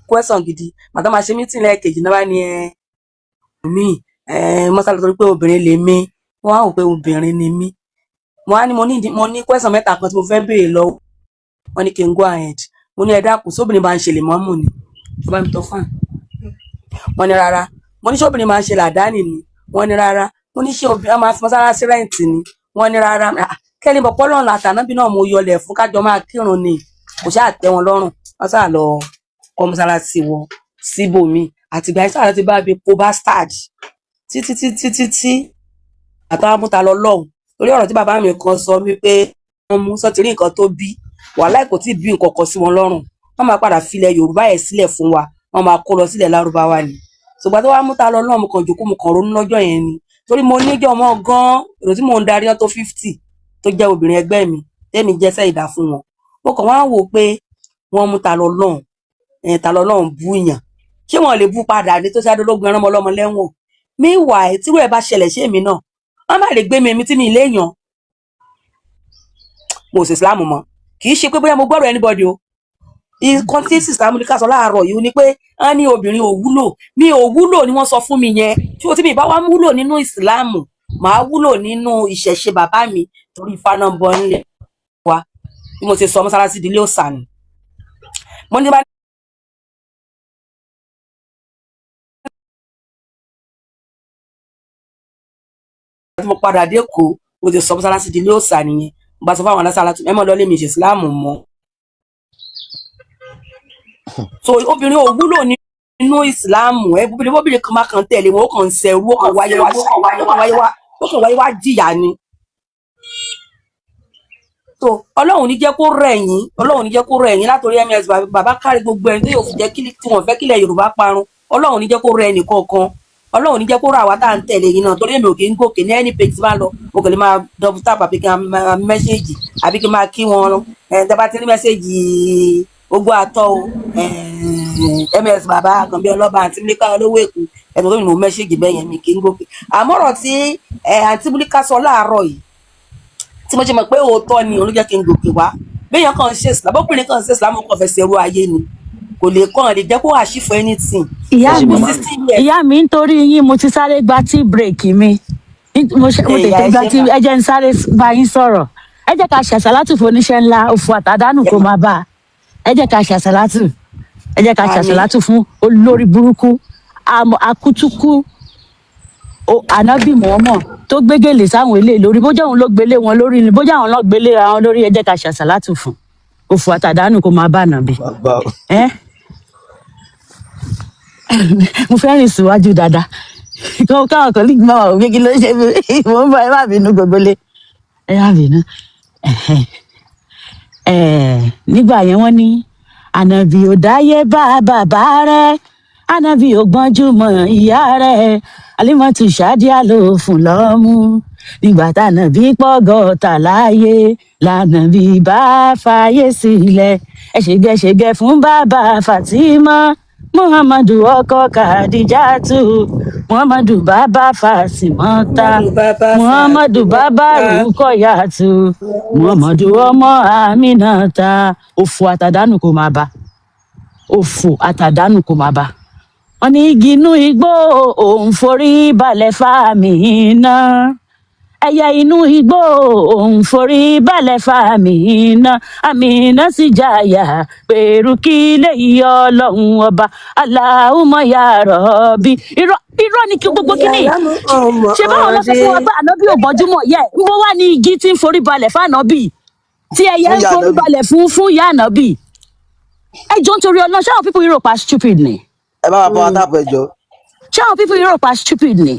question gidi màtá máa ṣe mítìn lẹ́ẹ̀kejì náà bá ní mí mọ́sálásí torí pé obìnrin lè mí wọ́n á wò pé obìnrin ni mí wọ́n á ní mo ní question mẹ́ta kan tí mo fẹ́ béèrè lọ́wọ́ wọ́n ní kí n go ahead mo ní ẹ dákun sóbìnrin máa ń ṣe lè mọ́mù ni tó bá mi tọ́ fún wọ́n ní rárá mo ní sóbìnrin máa ń ṣe làdáni ni wọ́n ní rárá mo ní ṣé obìnrin máa fi mọ́sálásí rẹ́ǹtì ni wọ́n ní rárá kẹ́ni bọ̀pọ̀ lọ́run àtànábì náà mo yọlẹ̀ fún kájọ máa kírun ni kò ṣáà tẹ́ wọn lọ́rùn wọ́n sáà lọ kọ́ mọ́sálásí wọn síbòmí àtìgbà yẹn sáà ti bá bi po bastard títí àtàwọn amúta lọ lọ́hùn torí ọ̀rọ̀ tí bàbá mi kan sọ wípé wọ́n mú sọ́tìrí nǹkan tó bí wàhálà kò tí ì bí nǹkan kan sí wọn lọ́rùn wọ́n máa padà filẹ̀ Yorùbá ẹ̀ sílẹ̀ fún wa wọ́n máa kó lọ sílẹ̀ Lárúbáwá ni ṣùgbọ́n tó wá mú ta lọ náà mo kàn jókòó mo kàn ronú lọ́jọ́ yẹn ni torí mo níjọ́ mọ́ gan-an èrò tí mò ń darí tó 50 tó jẹ́ obìnrin ẹgbẹ́ mi tẹ́mi jẹ́sẹ̀ ìdá fún wọn mo kàn wá wò pé wọ́n mú ta lọ náà bú yàn ṣé wọ́n lè bú padà ní tó ṣáà dológun ẹran ọmọlọ́mọ lẹ́wọ̀n meanwhile tírú ẹ̀ bá ṣẹlẹ̀ ṣé èmi náà wọ́n má lè gbé mi tí mi léèyàn mo sì Islam mọ́ kì í ṣe pé bóyá mo gbọ́rọ̀ anybody o nǹkan tí sista Múlíkà sọ láàárọ̀ yìí ni pé wọ́n ní obìnrin ò wúlò mi ò wúlò ni wọ́n sọ fún mi yẹn tí o ti mi bá wá wúlò nínú ìsìláàmù màá wúlò nínú ìṣẹ̀ṣe bàbá mi torí Ifá náà bọ́ nílẹ̀ wa bí mo ti sọ mọ́sálásí ìdílé òòṣà ni mo ní bá mo padà dé kó mo ti sọ mọ́sálásí ìdílé òòṣà nìyẹn mo bá sọ fún àwọn alásàlátù ẹ mọ̀ lọ́lé mi ìṣe ìsìláàmù mọ́ so obìnrin ò wúlò nínú ìsìláàmù ẹ bóbìnrin kan máa kàn tẹ̀lé wọn ó kàn ń ṣẹrú ó kàn wáyé wá jìyà ni so Ọlọ́run ní jẹ́ kó rẹ̀ yín látòrí ms bàbá kárí gbogbo ẹni tó yóò fi jẹ́ tí wọ́n fẹ́ kílẹ̀ Yorùbá parun Ọlọ́run ní jẹ́ kó rẹ̀ ẹnìkọ̀ọ̀kan Ọlọ́run ní jẹ́ kó rà wá tá à ń tẹ̀lé yín náà torí èmi ò kì í gòkè ní ẹni page máa lọ mo kàn lè máa double tap àbí kí n máa mẹ́ṣẹ́jì àbí kí n máa kí wọn tẹ́ bá ti ní mẹ́ṣẹ́jì ogbó àtọ o ms bàbá Àkànbí ọlọ́ba àǹtí Múlíkà olówó èkó ẹ̀tọ́ tó nínú mẹ́ṣẹ́jì bẹ́ẹ̀ yẹn mi kì í gòkè àmọ́rọ̀ tí àǹtí Múlíkà sọ láàárọ̀ yìí tí mo ṣe mọ̀ pé òótọ́ ni òun ló jẹ́ kí n gòkè wá béèyàn kàn ṣe ìsìlámù ọkùnrin kàn ṣe ìsìlámù kàn fẹ́ ṣerú ayé ni kò lè kàn lè jẹ́ kó àṣìfò anything. ìyá mi nítorí yín mo ti sáré gba tea break mi mo tètè gba tea ẹ jẹ́ n sáré bá yín sọ̀rọ̀ ẹ jẹ́ ká ṣàṣàlátù fóníṣẹ́ ńlá òfò àtàdánù kó máa bá ẹ jẹ́ ká ṣàṣàlátù fún olórí burúkú akutuku ànábì mọ́mọ́ tó gbégèlè sáwọn eléyìí lórí bójú àwọn ló gbélé wọn lórí ni bójú àwọn ló gbélé àwọn lórí ẹ jẹ́ ká ṣàṣàlátù fún òfò àtàdánù kó máa bá ànábì. Mo fẹ́ rìn síwájú dáadáa káwọn kan lè máa wà wí kí ló ṣe mo ń bọ ẹ má bínú gbogbo lé ẹ má bínú. Nígbà yẹn wọ́n ní ànábì ò dáyé bá bàbá rẹ̀ ànábì ò gbọ́njú mọ́ ìyá rẹ̀ Alimatu Ṣàdíà ló fún lọ́mú nígbà tànàbí pọ́gọ́ta láàyè lànàbí bá fàyè sílẹ̀ ẹ ṣègẹ́ṣègẹ́ fún bàbá Fatima Muhammadu ọkọ Kadijatu Muhammadu bàbá Fasimota Muhammadu bàbá Rukọyatu Muhammadu ọmọ Aminata. Òfò àtàdánù kò máa bá òfò àtàdánù kò máa bá. Wọ́n ní igi inú igbó òun forí balẹ̀ fáàmì iná ẹyẹ inú igbó òun forí balẹ̀ fáàmì iná àmì iná sì jáyà pẹ̀rù kí lè yọ ọlọ́run ọba Allahumma ya Rabbi. Irọ́ ni kí gbogbo kíní ṣe báwọn lọ sọ fún wa pé ànábì ò bọ́júmọ̀ yẹ ń bó wà ní igi tí ń forí balẹ̀ fáànàbì tí ẹyẹ ń forí balẹ̀ fún ìyá ànábì. Ẹ jọ̀ọ́ nítorí Ọlọ́run ṣé àwọn people Europe are stupid ni? ẹ bá wa bọ àtàpọ̀ ẹjọ́. Ṣé àwọn people Europe are stupid ni?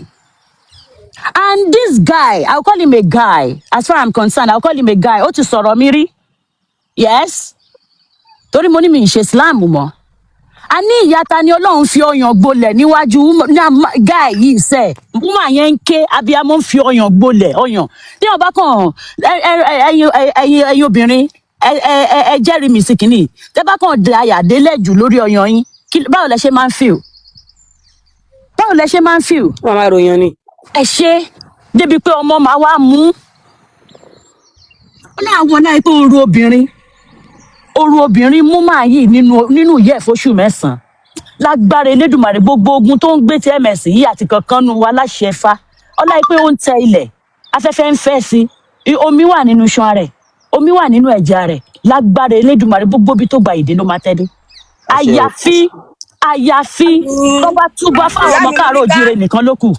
And this guy, I'll call him a guy. As far as I'm concerned, I'll call him a guy. Ó ti sọ̀rọ̀ mi rí. Yes. Torí mo ní mi ń ṣe Islam mọ́. A ní ìyá ta ni Ọlọ́run fi ọyàn gbolẹ̀ níwájú guy yìí sẹ̀. Woman yẹn ń ké abiyamọ ń fi ọyàn gbolẹ̀ ọyàn. Tí wọ́n bá kàn ẹyin obìnrin ẹ jẹ́rìí mi sí kìíní. Tẹ́ bá kàn dé àyàdélẹ̀ jù lórí ọyàn yín. Báwo lẹ ṣe máa ń feel? Báwo lẹ ṣe máa ń feel? Wọ́n máa ròyìn ni. Ẹ ṣe débi pé ọmọ máa wá mú ó láwọn náà pé oru obìnrin mú màá yìí nínú ìyẹ́ ìfóṣù 9 lágbára Elédùmarè gbogbo ogun tó ń gbé tí ms yìí àti kankan nu wa láṣẹ fa ọlá pé ó ń tẹ ilẹ̀ afẹ́fẹ́ ń fẹ́ sí omi wà nínú iṣan rẹ̀ omi wà nínú ẹ̀jẹ̀ rẹ̀ lágbára Elédùmarè gbogbo ibi tó gba ìdè ló máa tẹ́lẹ̀ àyàfi tó bá túbọ̀ fáwọn ọmọ káàárọ̀ oòjíire nìkan ló kù.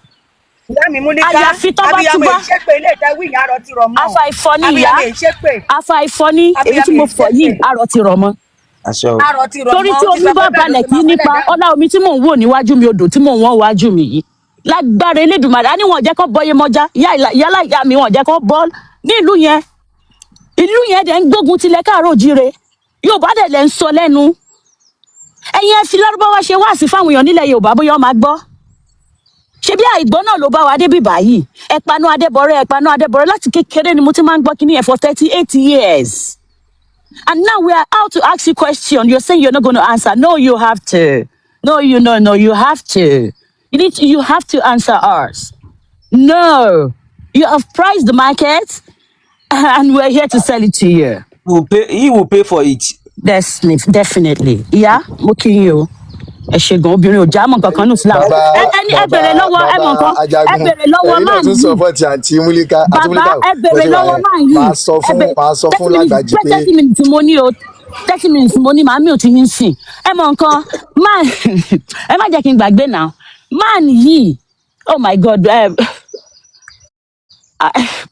Àyàfi tó bá túbọ̀ afáìfọ́ ní ìyá afáìfọ́ ní èyí tí mo fọ̀ yìí arọ ti rọ̀ mọ́. Torí tí omi bá balẹ̀ kí nípa ọlá omi tí mò ń wò níwájú mi odò tí mò ń wọ́n wájú mi yìí lágbára Elédùmarè á ní wọn jẹ́ kó bọ́ Yemọja yálà ìyá mi wọn jẹ́ kó bọ́ ní ìlú yẹn dẹ̀ ń gbógun tilẹ̀ káàárọ̀ oòjíire Yorùbá dẹ̀ lẹ̀ ń sọ lẹ́nu ẹ̀yin ẹ fi Lárúbáwá ṣe wáàsí fáwọn èèyàn nílẹ̀ Yorùbá bóyá ọ máa gbọ́ ṣe bí àìgbọ́n náà ló bá wa débi báyìí ẹ̀panu Adébọ̀rẹ́ láti kékeré ni mo ti máa ń gbọ́ kíní ẹ̀ for 38 years and now we are out to ask you question you're saying you're not going to answer no you have to no you have to you have to answer us no you have priced the market and we're here to sell it to you. He will pay for it. Definitely. Yeah, mo kí yín o. Ẹ ṣe gan obìnrin ò já mọ́ nǹkan kan nù sílá. Ẹ bèrè lọ́wọ́ ẹ mọ̀ nǹkan. Ẹ bèrè lọ́wọ́ máa yìí. Bàbá ẹ bèrè lọ́wọ́ máa yìí. Máa sọ fún Lágbàjì pé 30 minutes mo ní o 30 minutes mo ní màá mi ò ti yín sìn. Ẹ mọ̀ nǹkan ẹ má jẹ́ kí n gbàgbé náà. Man yìí oh my God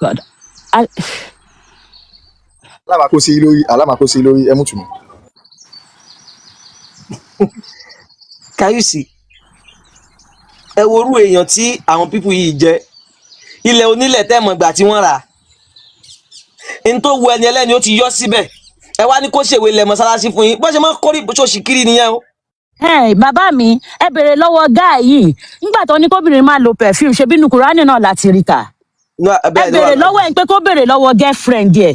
God. Alámàkóso lórí ẹ mú tù mí. Can you see? Ẹ worú èèyàn tí àwọn pípù yìí jẹ́ ilẹ̀ onílẹ̀ tẹ́mọ̀ ìgbà tí wọ́n rà n tó wu ẹni ẹlẹ́ni ó ti yọ síbẹ̀ ẹ wá ní kó ṣèwé ilẹ̀ mọ́sálásí fún yín bó ṣe máa ń kórè ṣòṣì kiri nìyẹn o. Bàbá mi ẹ bèrè lọ́wọ́ gáà yìí nígbà tó ní kóbìnrin máa lo perfume ṣe bínú Kùránì náà láti rí ta ẹ bèrè lọ́wọ́ ẹ̀ pé kó bèrè lọ́wọ́ girlfriend ẹ̀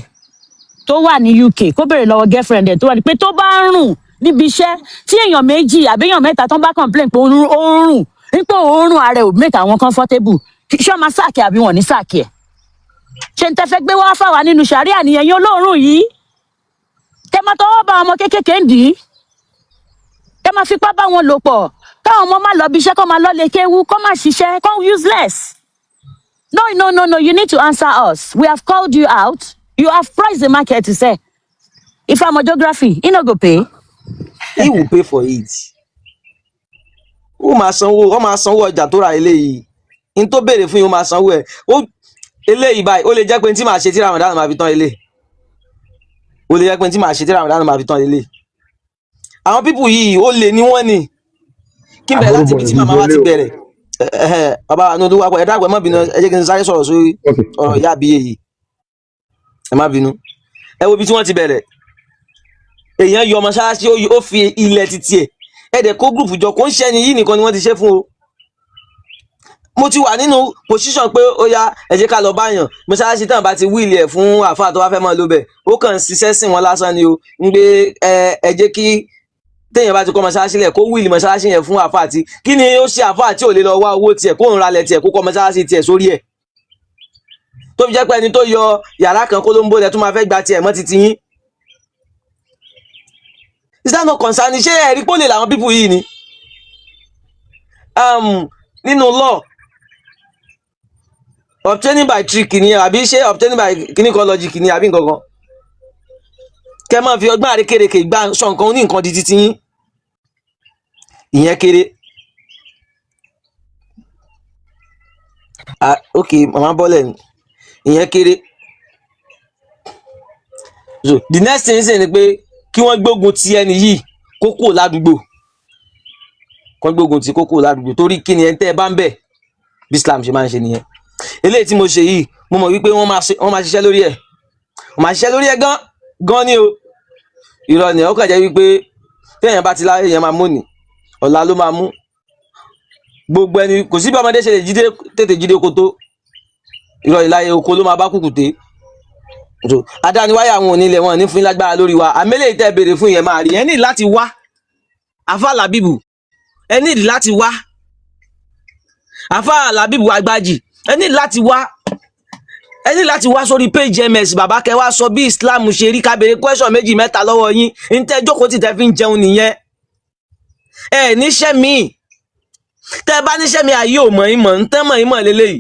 tó wà ní UK kó bèrè lọ́wọ́ girlfriend ẹ̀ tó wà ní pé tó bá ń rùn níbi iṣẹ́ tí èèyàn méjì àbí èèyàn mẹ́ta tó ń bá complain pé ó ń rùn nípò òórùn ààrẹ ò make àwọn comfortable ṣé ọmọ sáàkì àbí wọn ní sáàkì ẹ̀ ṣe ń tẹ́fẹ́ gbé wá fáwa nínú sàríà nìyẹn yín olóòórùn yìí tẹ́ máa tọwọ́ bá ọmọ kéékèèké ń dì í tẹ́ máa fipá bá wọn lò pọ̀ káwọn ọmọ má lọ bí iṣẹ́ kó máa lọ lè kéwu kó máa ṣiṣẹ́ kó useless. No, you need to answer us. We have called you out. You have priced the market to say. If I'm a geography, he no go pay. He will pay for it. ó máa sanwó ọjà tó ra eléyìí n tó béèrè fún yín ó máa sanwó ẹ̀ ó eléyìí báyìí ó lè jẹ́ pé tí màá ṣe tí Ramadan máa fi tán eléyìí ó lè jẹ́ pé tí màá ṣe tí Ramadan máa fi tán eléyìí àwọn pípù yìí ó lè ní wọ́n ni kí n bẹ̀rẹ̀ láti ibi tí màmá wa ti bẹ̀rẹ̀ bàbá wa ní olúwa pọ̀ ẹ̀dá àgbẹ̀ má bínú ẹ jẹ́ kí n sáré sọ̀rọ̀ sórí ọ̀rọ̀ ìyá àbíyè yìí ẹ má bínú ẹ wo ibi tí wọ́n ti bẹ̀rẹ̀ èèyàn yọ mọ́ṣáláṣí ó fi ilẹ̀ títí ẹ̀ ẹ̀dẹ̀ kó gúrùpù jọ kó ń ṣẹ́ni yìí nìkan ni wọ́n ti ṣe fún o mo ti wà nínú position pé ó yá ẹ jẹ́ ká lọ báyàn mọ́ṣáláṣí tán bá ti wíìlì ẹ̀ fún àfáà tó bá fẹ́ mọ́ ló bẹ̀ ó kàn ń ṣiṣẹ́ sìn wọ́n lásán ni o ń gbé ẹ jẹ́ kí téèyàn bá ti kọ́ mọ́ṣáláṣí lẹ̀ kó wíìlì mọ́ṣáláṣí yẹn fún àfáà tí kí ni ó ṣe àfáà tí ò lè lọ wá owó tiẹ̀ kó ń ralẹ̀ tiẹ̀ kó kọ́ mọ́ṣáláṣí tiẹ̀ sórí ẹ̀ tó fi jẹ́ pé ẹni tó yọ yàrá kan kó ló ń bó lẹ̀ tó máa fẹ́ gba tiẹ̀ mọ́ titi yín is that not concern ṣé ẹ̀rí pólè làwọn pípù yìí ni nínú law obtaining by trick ni àbí ṣé obtaining by clinical logic ni àbí nǹkan kan kẹ máa fi ọgbọ́n àrékèrèkè gbá sọ nǹkan ní nǹkan di titi yín ìyẹn kéré ok màmá bọ́lẹ̀ ni ìyẹn kéré so the next thing ṣe ni pé kí wọ́n gbógun ti ẹni yìí kókó ládùúgbò kọ́ gbógun ti kókó ládùúgbò torí kí ni ẹ̀ ń tẹ́ ẹ bá ń bẹ̀ bí Islam ṣe máa ń ṣe nìyẹn eléyìí tí mo ṣe yìí mo mọ̀ wípé wọ́n máa ṣiṣẹ́ lórí ẹ̀ wọ́n máa ṣiṣẹ́ lórí ẹ̀ gan ni o irọ́ ni ó kàn jẹ́ wípé téèyàn bá ti láyé èèyàn máa mú ni ọ̀la ló máa mú gbogbo ẹni kò sí bí ọmọdé ṣe lè tètè jíde oko tó irọ́ ìláyé oko ló máa bá kùkùté adániwáyà àwọn onílẹ̀ wọn ní fún yín lágbára lórí wa àmẹ́lẹ̀ ìtẹ́ béèrè fún yẹn máa rí ẹ ní láti wá àfáà làbíbù ẹ ní láti wá àfáà làbíbù àgbájì ẹ ní láti wá sórí page ms bàbá kẹ wá sọ bí Islam ṣe rí ká béèrè question méjì mẹ́ta lọ́wọ́ yín ń tẹ́ jókòó tí tẹ́ fi ń jẹun nìyẹn ẹ níṣẹ́ míì tẹ́ bá níṣẹ́ mi ayé ò mọ̀ ìmọ̀ ń tẹ́ mọ̀ ìmọ̀ lélẹ́yìí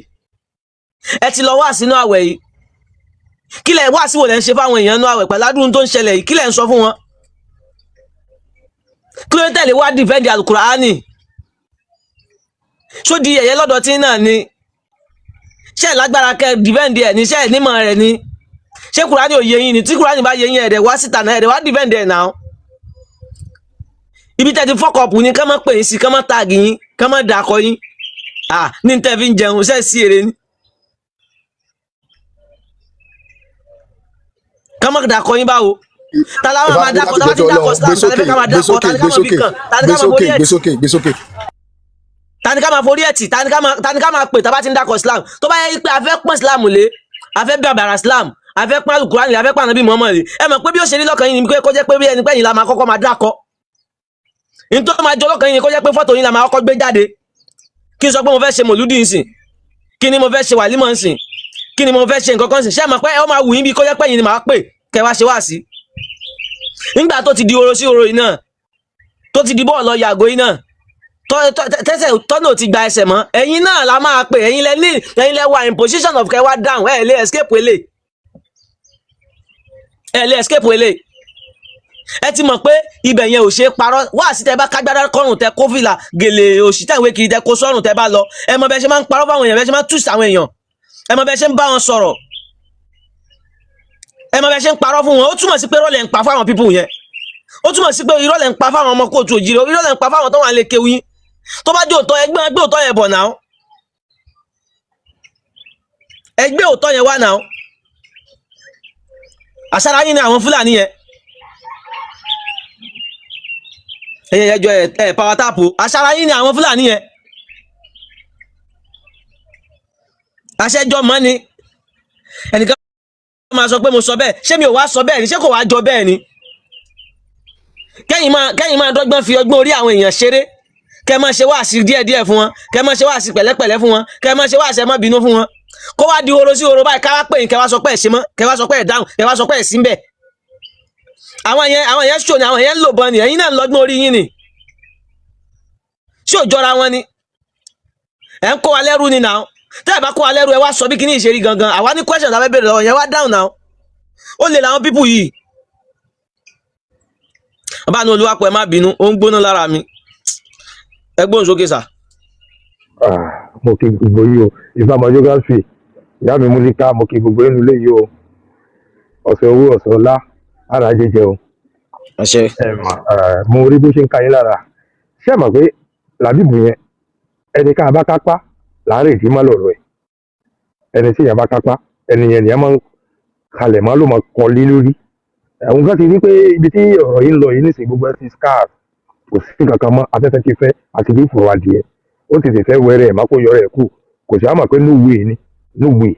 ẹ ti lọ wá sínú àwẹ̀ yìí kí lẹ̀ wá sí wò lẹ́ ń ṣe fáwọn èèyàn nínú àwẹ̀ pẹ̀lú àdúrún tó ń ṣẹlẹ̀ yìí kí lẹ̀ ń sọ fún wọn kí ló ń tẹ̀lé wá dìfẹ́ǹdì alukurani ṣó di ẹ̀yẹ lọ́dọ̀ tí náà ni ṣé ẹ̀ lágbára kẹ́ dìfẹ́ǹdì ẹ̀ ní ṣé ẹ̀ nímọ̀ rẹ̀ ni ṣé kurani ò yé yín ni tí kurani bá yé yín ẹ̀dẹ̀ wá síta náà ẹ̀dẹ̀ wá dìfẹ́ǹdì ẹ̀ náà ibi tẹ́ ti fọ́kọ̀pù ni ká má pè yín sí ká má tààgì yín ká má dàkọ yín ní tẹ́ fi ń jẹun ṣẹ́ sí èrè ni ká má dàkọ yín báwo tala máa dákọ tala ti dákọ Islam tala fẹ́ ká máa dákọ tani ká máa bí kan tani ká máa forí ẹ̀tì tani ká máa forí ẹ̀tì tani ká máa pè tá bá ti ń dákọ Islam tó bá yẹ pé a fẹ́ pọ́n Islam lé a fẹ́ bàbàrà Islam a fẹ́ pọ́n alukurani a fẹ́ pọ́n anabi Muhammad lé ẹ mọ̀ pé bí ó ṣe rí lọ́kàn yín ni kó jẹ́ pé bí ẹni pẹ́yìn la máa kọ́kọ́ máa dákọ nítorí máa jọ lọ́kàn yín ni kó jẹ́ pé fọ́tò yín la máa kọ́kọ́ gbé jáde kí n sọ pé mo fẹ́ ṣe mòlúdì nsìn kí ni mo fẹ́ ṣe wàlímọ̀ nsìn kí ni mo fẹ́ ṣe nǹkan kan nsìn ṣé ẹ mọ̀ pé ó máa wù yín bí kó jẹ́ pẹ́yìn ni màá pè kẹ́ wá ṣe wá sí nígbà tó ti di oro sí oro yìí náà tó ti di bọ́ọ̀lù yàgò yìí náà tẹ́sẹ̀ tọ́nà ò ti gba ẹsẹ̀ mọ́ ẹ̀yin náà la máa pè ẹ̀yin lẹ wà in position of kẹ́ wá down ẹ̀ lé escape ele ẹ̀ lé escape ele ẹ ti mọ̀ pé ibẹ̀ yẹn ò ṣe parọ́ wá sí tẹ́ bá kágbádá kọrùn tẹ́ kó fìlà gèlè òṣì tẹ́ ìwé kiri tẹ́ kó sọ́rùn tẹ́ bá lọ ẹ mọ̀ bẹ́ẹ̀ ṣe máa ń parọ́ fáwọn èèyàn bẹ́ẹ̀ ṣe máa ń túṣì àwọn èèyàn ẹ mọ̀ bẹ́ẹ̀ ṣe ń bá wọn sọ̀rọ̀ ẹ mọ̀ bẹ́ẹ̀ ṣe ń parọ́ fún wọn ó túmọ̀ sí pé irọ́ lẹ̀ ń pa fáwọn pípù yẹn ó túmọ̀ sí pé irọ́ lẹ̀ ń pa fáwọn ọmọ kóòtù òjìrè irọ́ lẹ̀ ń pa fáwọn tó wà lè kéwu yín tó bá jẹ́ òótọ́ ẹgbẹ́ òótọ́ yẹn bọ̀ náà ẹgbẹ́ òótọ́ yẹn wà náà àṣàrà yín ni àwọn Fúlàní yẹn ẹjọ ẹ power tap àṣàrà yín ni àwọn Fúlàní yẹn àṣẹjọ mọ ni ẹnìkan máa sọ pé mo sọ bẹ́ẹ̀ ṣé mi ò wá sọ bẹ́ẹ̀ ni ṣé kò wá jọ bẹ́ẹ̀ ni kẹ́yìn máa dọ́gbọ́n fi ọgbọ́n orí àwọn èèyàn ṣeré kẹ́ máa ṣe wáàsí díẹ̀díẹ̀ fún wọn kẹ́ máa ṣe wáàsí pẹ̀lẹ́pẹ̀lẹ́ fún wọn kẹ́ máa ṣe wáàsí ẹ má bínú fún wọn kó wá di horo sí horo báyìí ká wá pè yín kẹ́ wá sọ pé ẹ ṣe mọ́ kẹ́ wá sọ pé ẹ dáhùn kẹ́ wá sọ pé ẹ sí ń bẹ̀ àwọn yẹn ṣò ní àwọn yẹn ń lò bọ ni ẹ̀yin náà ń lọ́gbọ́n orí yín ni ṣé ò jọra wọn ni ẹ ń kó wa lẹ́rú ni náà tẹ́ ẹ bá kó wa lẹ́rú ẹ wá sọ bí kíní ìṣeré gangan àwa ní question lábẹ́ bèrè lọ́wọ́ yẹn wá dáhùn náà ó lè làwọn pípù yìí bá ní Olúwapọ̀ ẹ má bínú ó ń gbóná lára mi ẹ gbóhùn sókè sà. Mo kí gbogbo yìí o ìfàmọ́ geography ìyá mi múlíkà mo kí gbogbo inú ilé yìí o ọ̀sẹ̀ owó ọ̀sẹ̀ ọlá ara jẹjẹ o. àṣẹ. Mo rí bó ṣe ń ka yín lára ṣé ẹ mọ̀ pé làbíbù yẹn ẹni ká bá kápá láàárín ìdí má lọ̀rọ̀ ẹ̀ ẹni tí èèyàn bá kápá ẹni yẹn nìyẹn máa ń kalẹ̀ má ló máa kọ́ lé lórí. Àwọn kan ti ní pé ibi tí ọ̀rọ̀ yìí ń lọ yìí nísìnyí gbogbo ẹ ti scarf kò sí kankan mọ́ afẹ́fẹ́ ti fẹ́ àti bí ìfòrò adìẹ ó ti tẹ̀fẹ́ wẹrẹ ẹ̀ má kó yọrọ ẹ̀ kù kò sí àmọ̀ pé núwèé ni núwèé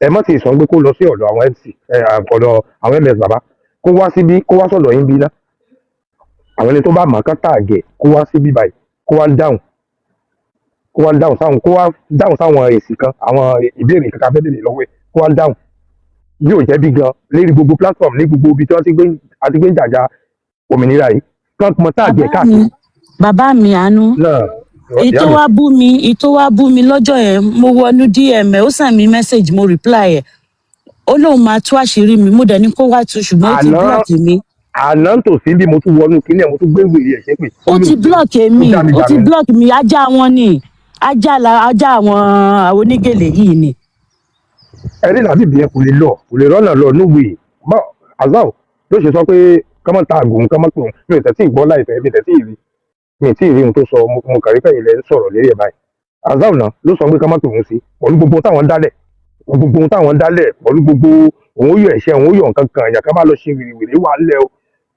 ẹ má ti sọ pé kó lọ sí ọ̀dọ̀ àwọn MC ọ̀dọ̀ àwọn MS bàbá kó wá síbí kó wá sọ̀dọ̀ yín bí ná àwọn ẹni tó bá mọ̀ kán tààgẹ̀ kó wá síbí báyìí kó wá dáhùn sáwọn èsì kan àwọn ìbéèrè kankan fẹ́ bèèrè lọ́wọ́ ẹ̀ kó wá dáhùn bí ò jẹ́ bí gan lérí gbogbo platform ní gbogbo ibi tí wọ́n ti gbé ń jàjà òmìnira yìí kán mọ tààgẹ̀ káàkiri. Bàbá mi àánú ètò wa bú mi lọ́jọ́ yẹn mo wọnú DM ẹ̀ ó send mi message mo reply ẹ̀ ó lóun máa tú àṣírí mi mo dẹ̀ ní kó wá tú ṣùgbọ́n ó ti block mi. Àná tòsí bí mo tún wọnú kíní ẹ̀ mo tún gbé wèrè ẹ̀ ṣépè. Ó ti block mi ajá wọn ni ajá àwọn onígèlè yìí ni. Ẹ̀rí làbíbi yẹn kò lè rọ́nà lọ núwèé bọ́ Azao ló ṣe sọ pé kọ́mọ́ ta àgùn kọ́mọ́ pé òun mi ò tẹ̀sí ìgbọ́ láìpẹ́ mi tí ì rí ohun tó sọ mo kàrí fẹ̀yìn lẹ́ ń sọ̀rọ̀ lérí ẹ̀ báyìí. Azao náà ló sọ pé kọ́mọ́ pé òun sí pẹ̀lú gbogbo táwọn dálẹ̀ pẹ̀lú gbogbo òun yọ ẹ̀ṣẹ̀ òun yọ nǹkan kan ìyàká bá lọ ṣe wìrìwìrì wà lẹ́ o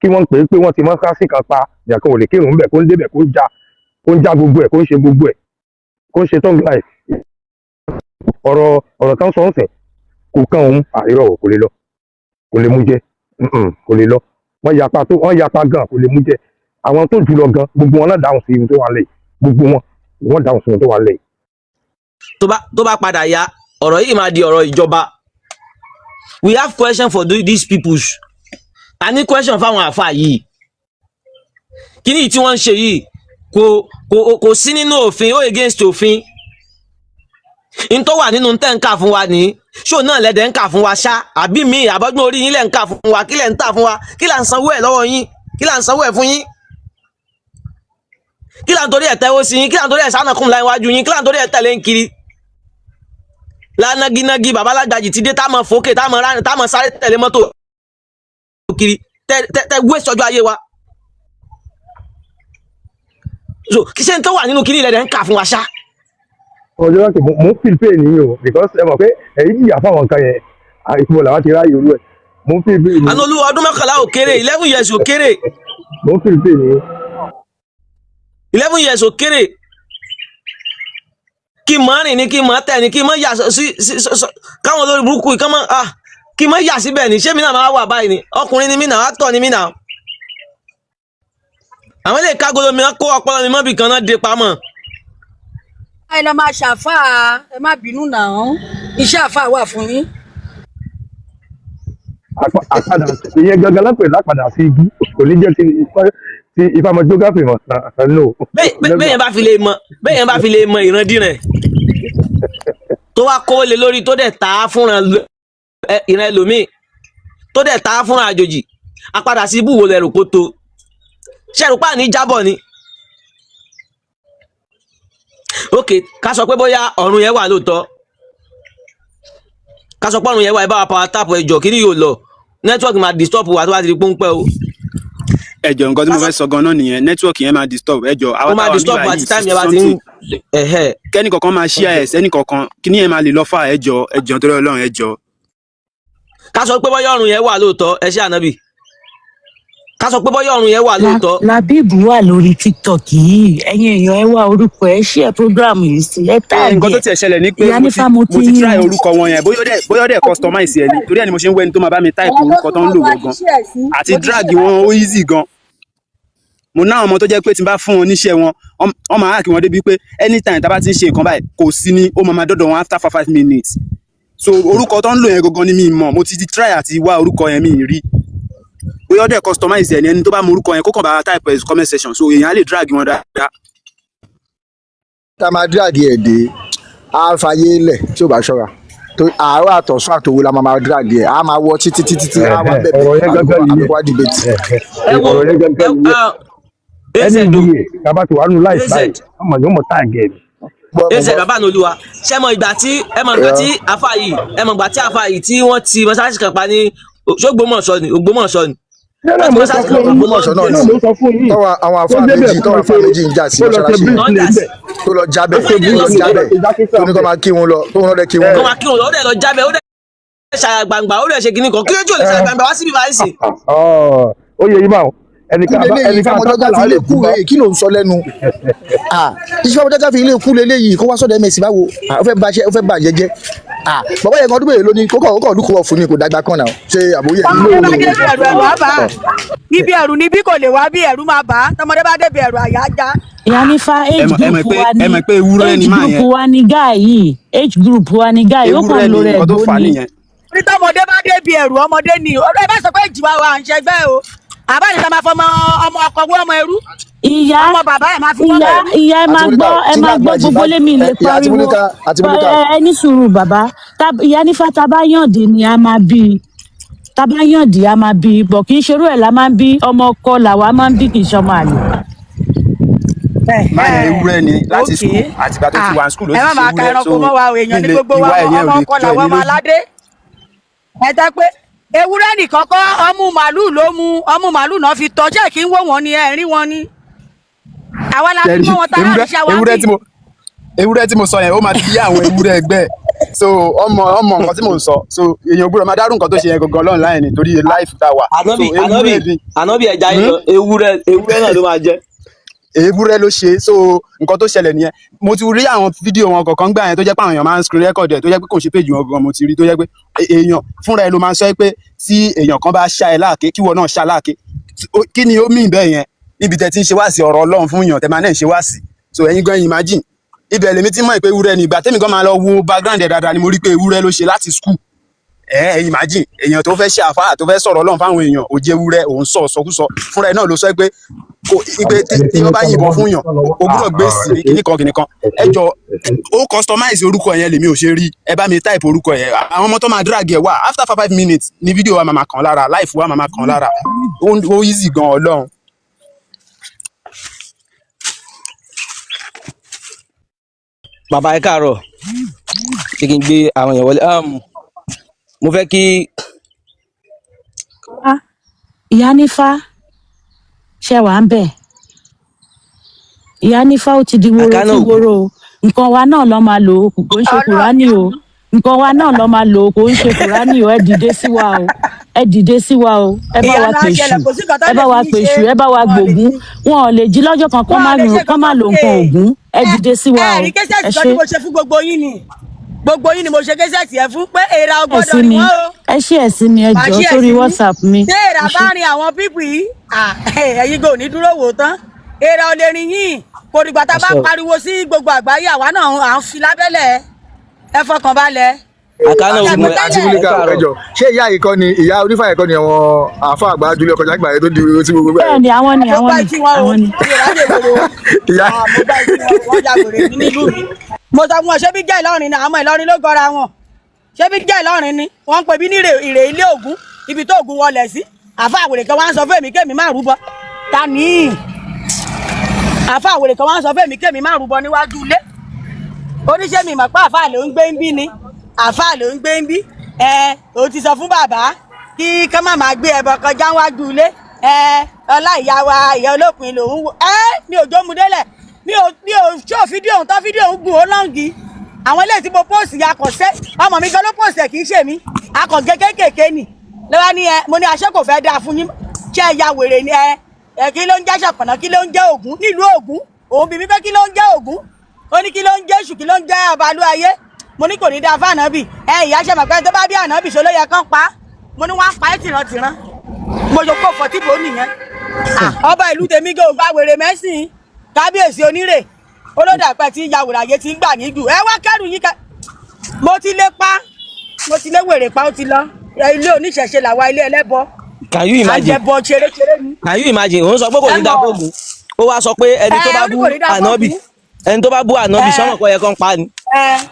kí wọ́n pè é pé wọ́n ti mọ́ káàsì kan pa ìyàká ò lè kírun bẹ̀ kó ń débẹ̀ kó ń já gbogbo ẹ̀ kó ń ṣe gbogbo ẹ̀ kó ń ṣe tongue life ọ̀rọ̀ tán sọ ń sìn kò kàn òun àìrọ̀ kò lè lọ kò lè mú jẹ kò lè lọ wọ́n yapa gan kò lè mú jẹ àwọn tó jù lọ gan gbogbo wọn náà dáhùn sí ohun tó wà lẹ́yìn gbogbo wọn dáhùn sí ohun tó wà lẹ́yìn. tó bá padà yá ọ̀rọ̀ yìí máa di ọ̀rọ̀ ìjọba. We have question for these peoples. A ní question fáwọn àfa yìí kí ni tí wọ́n ń ṣe yìí kò sí nínú òfin ó against òfin n tó wà nínú tẹ́ ń kà fún wa ní ṣó náà lẹ́dẹ̀ ń kà fún wa ṣá àbí mi àbọ́gbọ́n orí yín lẹ́ ń kà fún wa kí lẹ́ ń tà fún wa kí là ń sanwó ẹ̀ lọ́wọ́ yín kí là ń sanwó ẹ̀ fún yín kí là ń torí ẹ̀ tẹ́wọ́ sí yín kí là ń torí ẹ̀ sánàkùn láì wájú yín kí là ń torí ẹ̀ tẹ̀lé ń kiri lánàgínàgí babalágbàjì ti dé táàmù fòkè táàmù sáré tẹ̀lé mọ́tò kiri tẹ waste ọjọ́ ayé wa so kí ṣe ń tó wà nínú kiri ilẹ̀ rẹ̀ ń kà fún wa ṣá. ọjọ́ láti mo ń feel pain yín o because ẹ mọ̀ pé ẹ̀yin jìyà fáwọn nǹkan yẹn àìsàn làwọn ti ráyè olú ẹ̀ mo ń feel pain yín. àná olúwa ọdún 11 ò kéré 11 years ò kéré. mo ń feel pain yín. 11 years ò kéré kí n mọ̀ rìn ní kí n mọ̀ tẹ̀ ní kí n mọ̀ yà sí káwọn olórí burúkú yìí kí n mọ̀ yà síbẹ̀ ní ṣé mi náà máa wà báyìí ni ọkùnrin ni mí náà actor ni mí náà àwọn ilé ìkágolo mi kó ọpọlọ mi mọ́bì kan náà dé pamọ́. ẹ lọ máa ṣàfáà ẹ má bínú náà iṣẹ́ àfáà wà fún yín. àpadà ìyẹn gangan lápẹ̀ lápadà sí ibi kò ní jẹ́ ti ìfàmọ́ geography mọ̀ no. bẹ́ẹ̀ yẹn bá fi lè mọ ìrandíran tó wá kó lé lórí tó dẹ̀ tà á fúnra ìran ẹlòmíì tó dẹ̀ tà á fúnra àjòjì àpadà sí ibùwò lẹ̀rù kó tó ṣẹ̀rùpá ní jábọ̀ ni. ok ká sọ pé bóyá ọ̀run yẹn wà lóòótọ́ ká sọ pé ọ̀run yẹn wà ẹ bá wa power tap ẹjọ́ kí ni yóò lọ network máa disturb wa tó bá ti di pọ́npẹ́ o. ẹjọ́ nǹkan tí mo fẹ́ sọ ganan nìyẹn network yẹn máa disturb ẹjọ́ àwọn táwọn bíbá yìí something kẹ́ni kankan máa share ẹ̀ sẹ́ni kankan kí ni yẹn máa lè lọ fà ẹjọ́ torí Ọlọ́run ẹjọ́. ká sọ pé bóyá ọ̀run yẹn wà lóòótọ́ ẹ ṣé ànábì ká sọ pé bóyá ọ̀run yẹn wà lóòótọ́. Labeeb wà lórí TikTok yìí ẹ̀yin èèyàn ẹ wá orúkọ ẹ share program yìí sí ẹ tààgé. nǹkan tó tiẹ̀ ṣẹlẹ̀ ni pé mo ti try orúkọ wọn yẹn bóyá dẹ̀ customize ẹ̀ ni torí ẹni mo ṣe ń wẹ́ni tó máa bá mi type orúkọ tó ń lò gangan àti drag wọn ó easy gan. mo ná àwọn ọmọ tó jẹ́ pé tí n bá fún wọn níṣẹ́ wọn wọ́n máa hack wọn débi pé anytime tá a bá ti ń ṣe nǹkan báyìí kò sí ní ó máa dọ́dọ̀ wọn after 5 minutes so orúkọ tó ń lò yẹn gangan ni mi mọ̀ mo ti try àti wá orúkọ yẹn mi rí bóyá ọdẹ customize ẹni tó bá mọ orúkọ yẹn kó kàn bá type ẹ̀ comment section so èèyàn á lè drag wọn dáadáa. tá a máa drag ẹ̀ dé a fàyè lẹ̀ tí ò bá ṣọ́ra tó àárọ̀ àtọ̀sán àtòwò la máa drag ẹ̀ a máa wọ títí a máa bẹ̀bẹ̀ àbíkú debate. ẹni ìwúyè bàbá ti wà nù láì láì ọmọ yóò mọ táàgì ẹ̀. ẹsẹ̀ bàbá ní olúwa ṣé mọ ìgbà tí àfà yìí ìgbà tí àfà yìí tí wọ́n ti mọ́ṣáláṣí kan pa ní Ògbómọ̀ṣọ́ ni Ògbómọ̀ṣọ́ ni. Ògbómọ̀ṣọ́ náà ni tọ́wọ́ àwọn àfà méjì ń jà sí mọ́ṣáláṣí tó lọ jábẹ́ tó ní kó máa kí wọn lọ tó wọn lọ kí wọn lọ. kó máa kí wọn lọ ó dẹ̀ lọ jábẹ́ ó dẹ̀ ṣàgbàǹgbà ó dẹ̀ ṣe kíní kan kí lójú ò lè ṣàgbàǹgbà wá síbi báyìí sí. ó yẹ yín báwọn ẹnìkan àtàkùn ilé kú kí ló ń sọ lẹ́nu iṣẹ́ ọmọdé fi ilé kú lélẹ́yìí kó wá sọ́dọ̀ MS báwo ó fẹ́ bà jẹ́jẹ́ bàbá yẹn kan ọdún mélòó lónìí kókò ọdún kò wọ̀ fún ni kò dàgbà kan náà ṣe àbóyè. ọmọdé bá dé ẹrù ẹrù á bà á ibi ẹrù ni bí kò lè wá bí ẹrù máa bà á tọmọdé bá débi ẹrù àyà já. ìyá nífa age group wa ni guy yìí age group wa ni guy ó kàn lórí ẹ̀gbọ́n ni. ní tọmọdé bá débi ẹrù ọmọdé ni ẹ bá sọ pé ìjìwà wa à ń ṣẹgbẹ́ o àbáyé tá a máa fọmọ ọmọ ọkọ wọ ọmọ ẹrú. ọmọ bàbá ẹ máa fi wọ́n lẹ̀. ìyá ẹ máa gbọ́ gbogbo lémi lè pariwo ẹ ní sùúrù bàbá ìyá nífa tá a bá yànde ni a máa bí tá a bá yànde a máa bí bọ̀ kì í ṣerú ẹ̀ la máa ń bí ọmọ ọkọ làwa máa ń bí kì í ṣọmọ àlè. máa yẹ ewúrẹ́ ni láti skul àtìgbà tó ti wà skul ló ti ṣe ewúrẹ́ so ẹ má máa ka ẹranko mọ́ wa èèyàn ní gbogbo wa ọmọ ọkọ làwọn ọmọ aládé ẹ dá pé ewúrẹ́ nìkan kọ́ ọmú màálù ló mu ọmú màálù náà fi tọ́ jẹ́ kí n wò wọ́n ni ẹ̀rín wọn ni àwa la fi mọ́ wọn tá láti ṣe àwọn àbí. ewúrẹ́ tí mo sọ yẹn ó máa ti yé àwọn ewúrẹ́ ẹgbẹ́ so ọmọ nǹkan tí mò ń sọ so èèyàn gbọ́dọ̀ máa dárú nǹkan tó ṣe yẹn gangan lọ́nà láì ní torí láìfù tá a wà. ànábì ẹja yìí lọ ewúrẹ́ náà ló máa jẹ. ewúrẹ́ ló ṣe so nǹkan tó ṣẹlẹ̀ nìyẹn mo ti rí àwọn fídíò wọn kọ̀ọ̀kan gbà yẹn tó jẹ́ pé àwọn èèyàn máa ń screen record ẹ̀ tó jẹ́ pé kò ṣe péjì wọn gan mo ti rí tó jẹ́ pé èèyàn fúnra ẹ ló máa ń sọ pé tí èèyàn kan bá ṣá ẹ láàké kí wọn náà ṣá láàké kí ni ó mìn bẹ́ẹ̀ yẹn níbi tẹ́ ti ń ṣe wá sí ọ̀rọ̀ Ọlọ́run fún èèyàn tẹ́ máa náà ṣe wá sí so ẹ̀yin gan imagine ibẹ̀ lèmi ti mọ̀ pé ewúrẹ́ ni ìgbà tẹ́mi gan máa lọ wo background ẹ̀ dáadáa ni mo rí pé ewúrẹ́ ló ṣe láti school imagine èèyàn tó fẹ́ ṣe àfáà tó fẹ́ sọ̀rọ̀ Ọlọ́run fáwọn èèyàn ò jẹ́ ewúrẹ́ òun sọkúsọ fúnra ẹ̀ náà ló sọ pé tí wọ́n bá yìnbọn fún yàn o gbúdọ̀ gbé sí kìnnìkan ẹ jọ ó customize orúkọ yẹn lèmi ò ṣe rí ẹ bá mi type orúkọ yẹn àwọn ọmọ tó máa drag ẹ wá after 5 minutes ni fídíò wa máa kàn lára life wa máa kàn lára ó easy gan Ọlọ́run. bàbá ẹ káàárọ̀ ṣé kí n gbé àwọn èèyàn wọlé mo fẹ́ kí. ìyá nífa ṣe wà ń bẹ̀ ìyá nífa ó ti di woro tí woro nǹkan wa náà lọ́ máa lò ó kò ń ṣe kùránì o nǹkan wa náà lọ́ máa lò ó kò ń ṣe kùránì o ẹ dìde sí wa o ẹ dìde sí wa o ẹ bá wa pèsù ẹ bá wa pèsù ẹ bá wa gbògún wọn ò lè jí lọ́jọ́ kan kó má lo nǹkan ògún ẹ dìde sí wa o ẹ rí kẹsẹ̀tì kan tí mo ṣe fún gbogbo yín ni mo ṣe kẹsẹ̀tì ẹ fún pé èèrà ọgbọ́dọ̀ ni wọ́n o. ẹ ṣí ẹ sí mi ẹ jọ sórí WhatsApp mi. ṣé èèrà bá rin àwọn pípù yìí ẹ̀yin gò ní dúró wò tán èèrà ò lè rìn yín kò dìgbà tá a bá pariwo sí gbogbo àgbáyé àwa náà à ń fi lábẹ́lẹ̀ ẹ fọkàn balẹ̀. àti wúlíkà ẹjọ ṣé ìyá yìí kọ́ ni ìyá onífàyè kọ́ ni àwọn àáfà àgbà dúlé ọkọ̀ jágbà yẹn tó di orí tí gbogbo ẹ̀. bẹ́ẹ̀ni àwọn ni. ìyá mo sọ fún ọ ṣé bí jẹ́ Ìlọrin ni àwọn Ìlọrin ló gọra wọn ṣé bí jẹ́ Ìlọrin ni wọ́n ń pè bí ní ìrè ilé Ògún ibi tó Ògún wọlé sí àfa àwòrè kan wá ń sọ fún èmi kémi má rúbọ ta ní àfa àwòrè kan wá ń sọ fún èmi kémi má rúbọ níwájú ilé oníṣẹ́ mi mọ̀ pé àfa ló ń gbé ń bí ni àfa ló ń gbé ń bí o ti sọ fún bàbá kí kán má máa gbé ẹbọ kọjá wájú ilé ọlá ìyá wa ìyá olópin lòún wò mi ò jó mu délẹ̀ mi ò ṣó fídíò òun tó fídíò òun gùn ó lọ́ǹgì àwọn ilé tí mo póòsì akọ̀ṣẹ́ ọmọ mi gan ló póòsì ẹ̀ kì í ṣe mí akọ̀gẹ́ kéékèèké nì lọ́wọ́ ní mo ní aṣẹ́ kò fẹ́ dáa fún yín ṣé ẹ̀yà wèrè ni kí ló ń jẹ́ ṣàpọ̀nà kí ló ń jẹ́ Ògún nílùú Ògún òun bí mi pé kí ló ń jẹ́ Ògún ó ní kí ló ń jẹ́ èṣù kí ló ń jẹ́ ọba alú ayé mo ní kò ní dáa fún ànábì ìyá ṣe mọ̀ pé tó bá bí ànábì ṣe ló yẹ kán pa mo ní wọ́n á pa é tìrantìran mo jọ kó fọtíbò nìyẹn ọba ìlú tèmi gé ògbà wèrè mẹ́sìn kábíyèsí onírè olódàpẹ tí yàwòrán ayé ti ń gbà níjù ẹ wá kẹrù yín mo ti lé wèrè pa ó ti lọ ilé oníṣẹ̀ṣe làwa ilé ẹlẹ́bọ can you imagine àjẹbọ ṣeréṣeré ni. can you imagine òun sọ pé kò ní dá fóògùn ó wá sọ pé ẹni tó bá bú ànábì sọmọ kọ yẹ kán pa ni.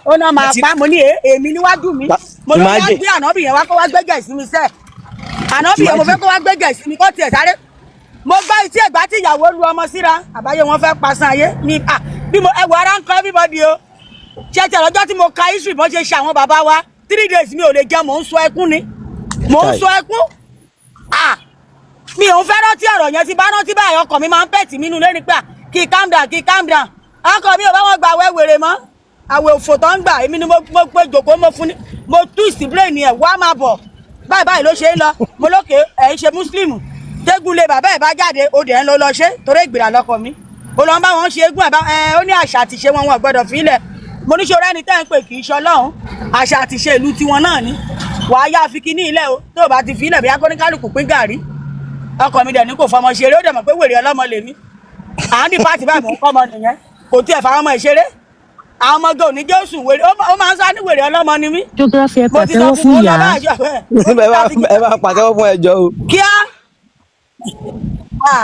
ó náà máa pa mo ní èmi níwájú mi mo ní wá gbé ànábì yẹn wá kó wá gbẹgẹ sí mi sẹ ànábì yẹn mo fẹ́ kó wá gbẹgẹ sí mi kó tiẹ̀ sáré mo gbọ́ etí ẹ̀gbá tí ìyàwó lu ọmọ síra àbáyé wọn fẹ́ pasan ayé mi bí mo ẹwọ ara ń kọ́ everybody o ṣe tẹ lọ́jọ́ tí mo ka history bọ́n ṣe àwọn bàbá wa 3 days mi ò lè jẹun mò ń sọ ẹkún ni mò ń sọ ẹkún mi ò ń fẹ́ rántí ọ̀rọ̀ yẹn tí bá rántí báyìí ọkọ̀ mi máa ń pẹ̀tì mí nínú lẹ́ni pé kí calm down ọkọ̀ mi ò bá wọn gba àwẹ̀ wèrè mọ́ àwẹ̀ òfò tó ń gbà èmi ni mo pé jòkó mo fún ni mo twist brain ẹ̀ wá máa bọ̀ báyìí ló ṣe ń lọ mo lókè ẹ̀ ń ṣe muslim tégúnlé bàbá ẹ̀ bá jáde ó dẹ̀ ń lọ ṣe torí ìgbìrà lọkọ mi ó lọ bá wọn ṣe égún ó ní àṣà àti ṣe wọn gbọ́dọ̀ fílẹ̀ mo ní ṣòro ẹni tẹ́ ń pè kì í ṣọlọ́run àṣà àti ṣe ìlú tiwọn náà ni wàá yá fi kíní ilẹ̀ o tó bá ti fílẹ̀ bí akóníkálùkù pín gàrí ọkọ mi dẹ̀ ní kò fọmọ ṣeré ó dẹ̀ mọ̀ pé wèrè ọlọ́mọ lèmi àwọn ní pàtì báyìí mò ń kọ́ ọmọ nìyẹn kò tiẹ̀ fáwọn ọmọ ìṣeré àwọn ọmọ gan òní jésù wèrè ó máa ń sá ní wèrè ọlọ́mọ ni mí. geography ẹ pàtẹ́wọ́ fún ìyá. ẹ bá pàtẹ́wọ́ fún ẹjọ́ o. kíá